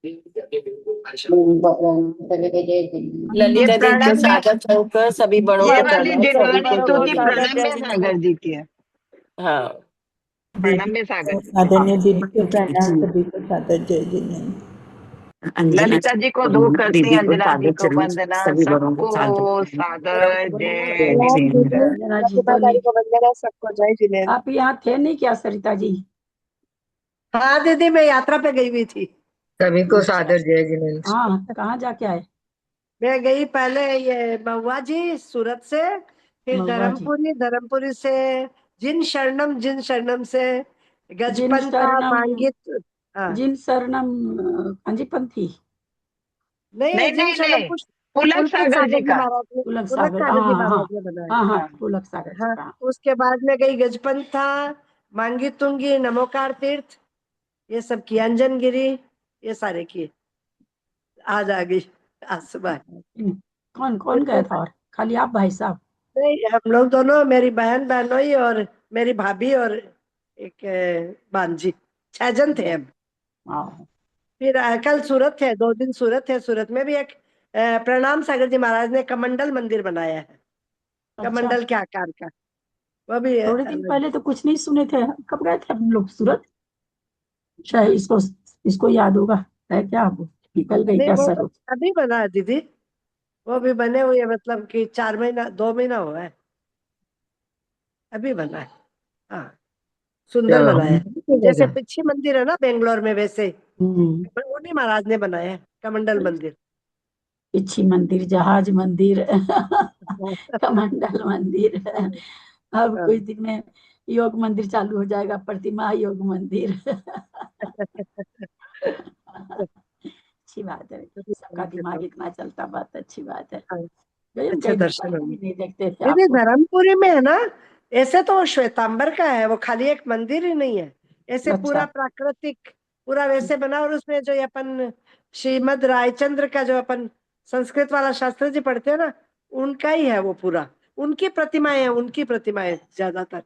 सभी को जय जिनेन्द्र। ललिता दी प्रणब को में सागर चौकर सभी बड़ों ये को वाली प्रणाम, सभी को जय स्तुति जिनेन्द्र। प्रणब में सागर जी की है। हाँ प्रणब में सागर जी की। आदरणीय दीदी को प्रणाम, जी। सभी को सादर जय जिनेन्द्र। अंजना ललिता जी को दो करती, दीदी को अंजना जी सादर को चरण, वंदना, सभी बड़ों को सबको सादर सादर जय जय जिनेन्द्र। जिनेन्द्र। अंजना जी तो नहीं, वंदना, सबको जय जिनेन्द्र। आप यहाँ थे नहीं क्या सरिता जी? हाँ दीदी, मैं यात्रा पे गई हुई थी। सभी को सादर जय जिनेन्द्र। हाँ, कहाँ जाके आए? मैं गई पहले ये महुआ जी सूरत से, फिर महुआ जी। धर्मपुरी से जिन शरणम से जिन गजपंथा शरणम, मांगित। हाँ जिन शरणम कांजीपंथी, नहीं, नहीं जिन नहीं शरणम नहीं, पुष्प पुलक पुलकित सागर सागर जी जी का। महाराज ने, पुलक पुलक सागर, सागर जी हाँ हाँ महाराज ने बनाया। हाँ हाँ, हाँ। पुलक सागर जी हाँ, का। उसके बाद में गई गजपंथा, मांगी तुंगी, नमोकार तीर्थ, ये सब किए, अंजनगिरी, ये सारे किए। आज आ गई, आज सुबह। कौन कौन गया था? और खाली आप भाई साहब? नहीं, हम लोग दोनों, मेरी बहनोई और मेरी भाभी और एक बांजी, 6 जन थे हम। हाँ, फिर कल सूरत थे, 2 दिन सूरत थे। सूरत में भी एक प्रणाम सागर जी महाराज ने कमंडल मंदिर बनाया है, अच्छा। कमंडल के आकार का, वो भी थोड़े दिन अलग। पहले तो कुछ नहीं सुने थे, कब गए थे हम लोग सूरत? शायद इसको याद होगा, है क्या? वो निकल गई नहीं, क्या वो सर? अभी बना है दीदी, वो भी बने हुए, मतलब कि 4 महीना 2 महीना हुआ है, अभी बना है। हाँ, सुंदर बनाया है, जैसे पिछी मंदिर है ना बेंगलोर में, वैसे उन्हीं महाराज ने बनाया है कमंडल मंदिर। पिछी मंदिर, जहाज मंदिर, कमंडल मंदिर। अब हाँ। कुछ दिन में योग मंदिर चालू हो जाएगा, प्रतिमा योग मंदिर। अच्छी बात है, सबका दिमाग इतना चलता, बात अच्छी बात है। गजब, अच्छे कई दिन दर्शन पहले होंगे भी नहीं देखते थे दीदी। आपको। धर्मपुरी में है ना, ऐसे तो वो श्वेतांबर का है, वो खाली एक मंदिर ही नहीं है, ऐसे पूरा अच्छा, प्राकृतिक, पूरा वैसे बना। और उसमें जो ये अपन श्रीमद रायचंद्र का जो अपन संस्कृत वाला शास्त्र जी पढ़ते हैं ना, उनका ही है वो पूरा, उनकी प्रतिमाएं हैं, उनकी प्रतिमाएं ज्यादातर।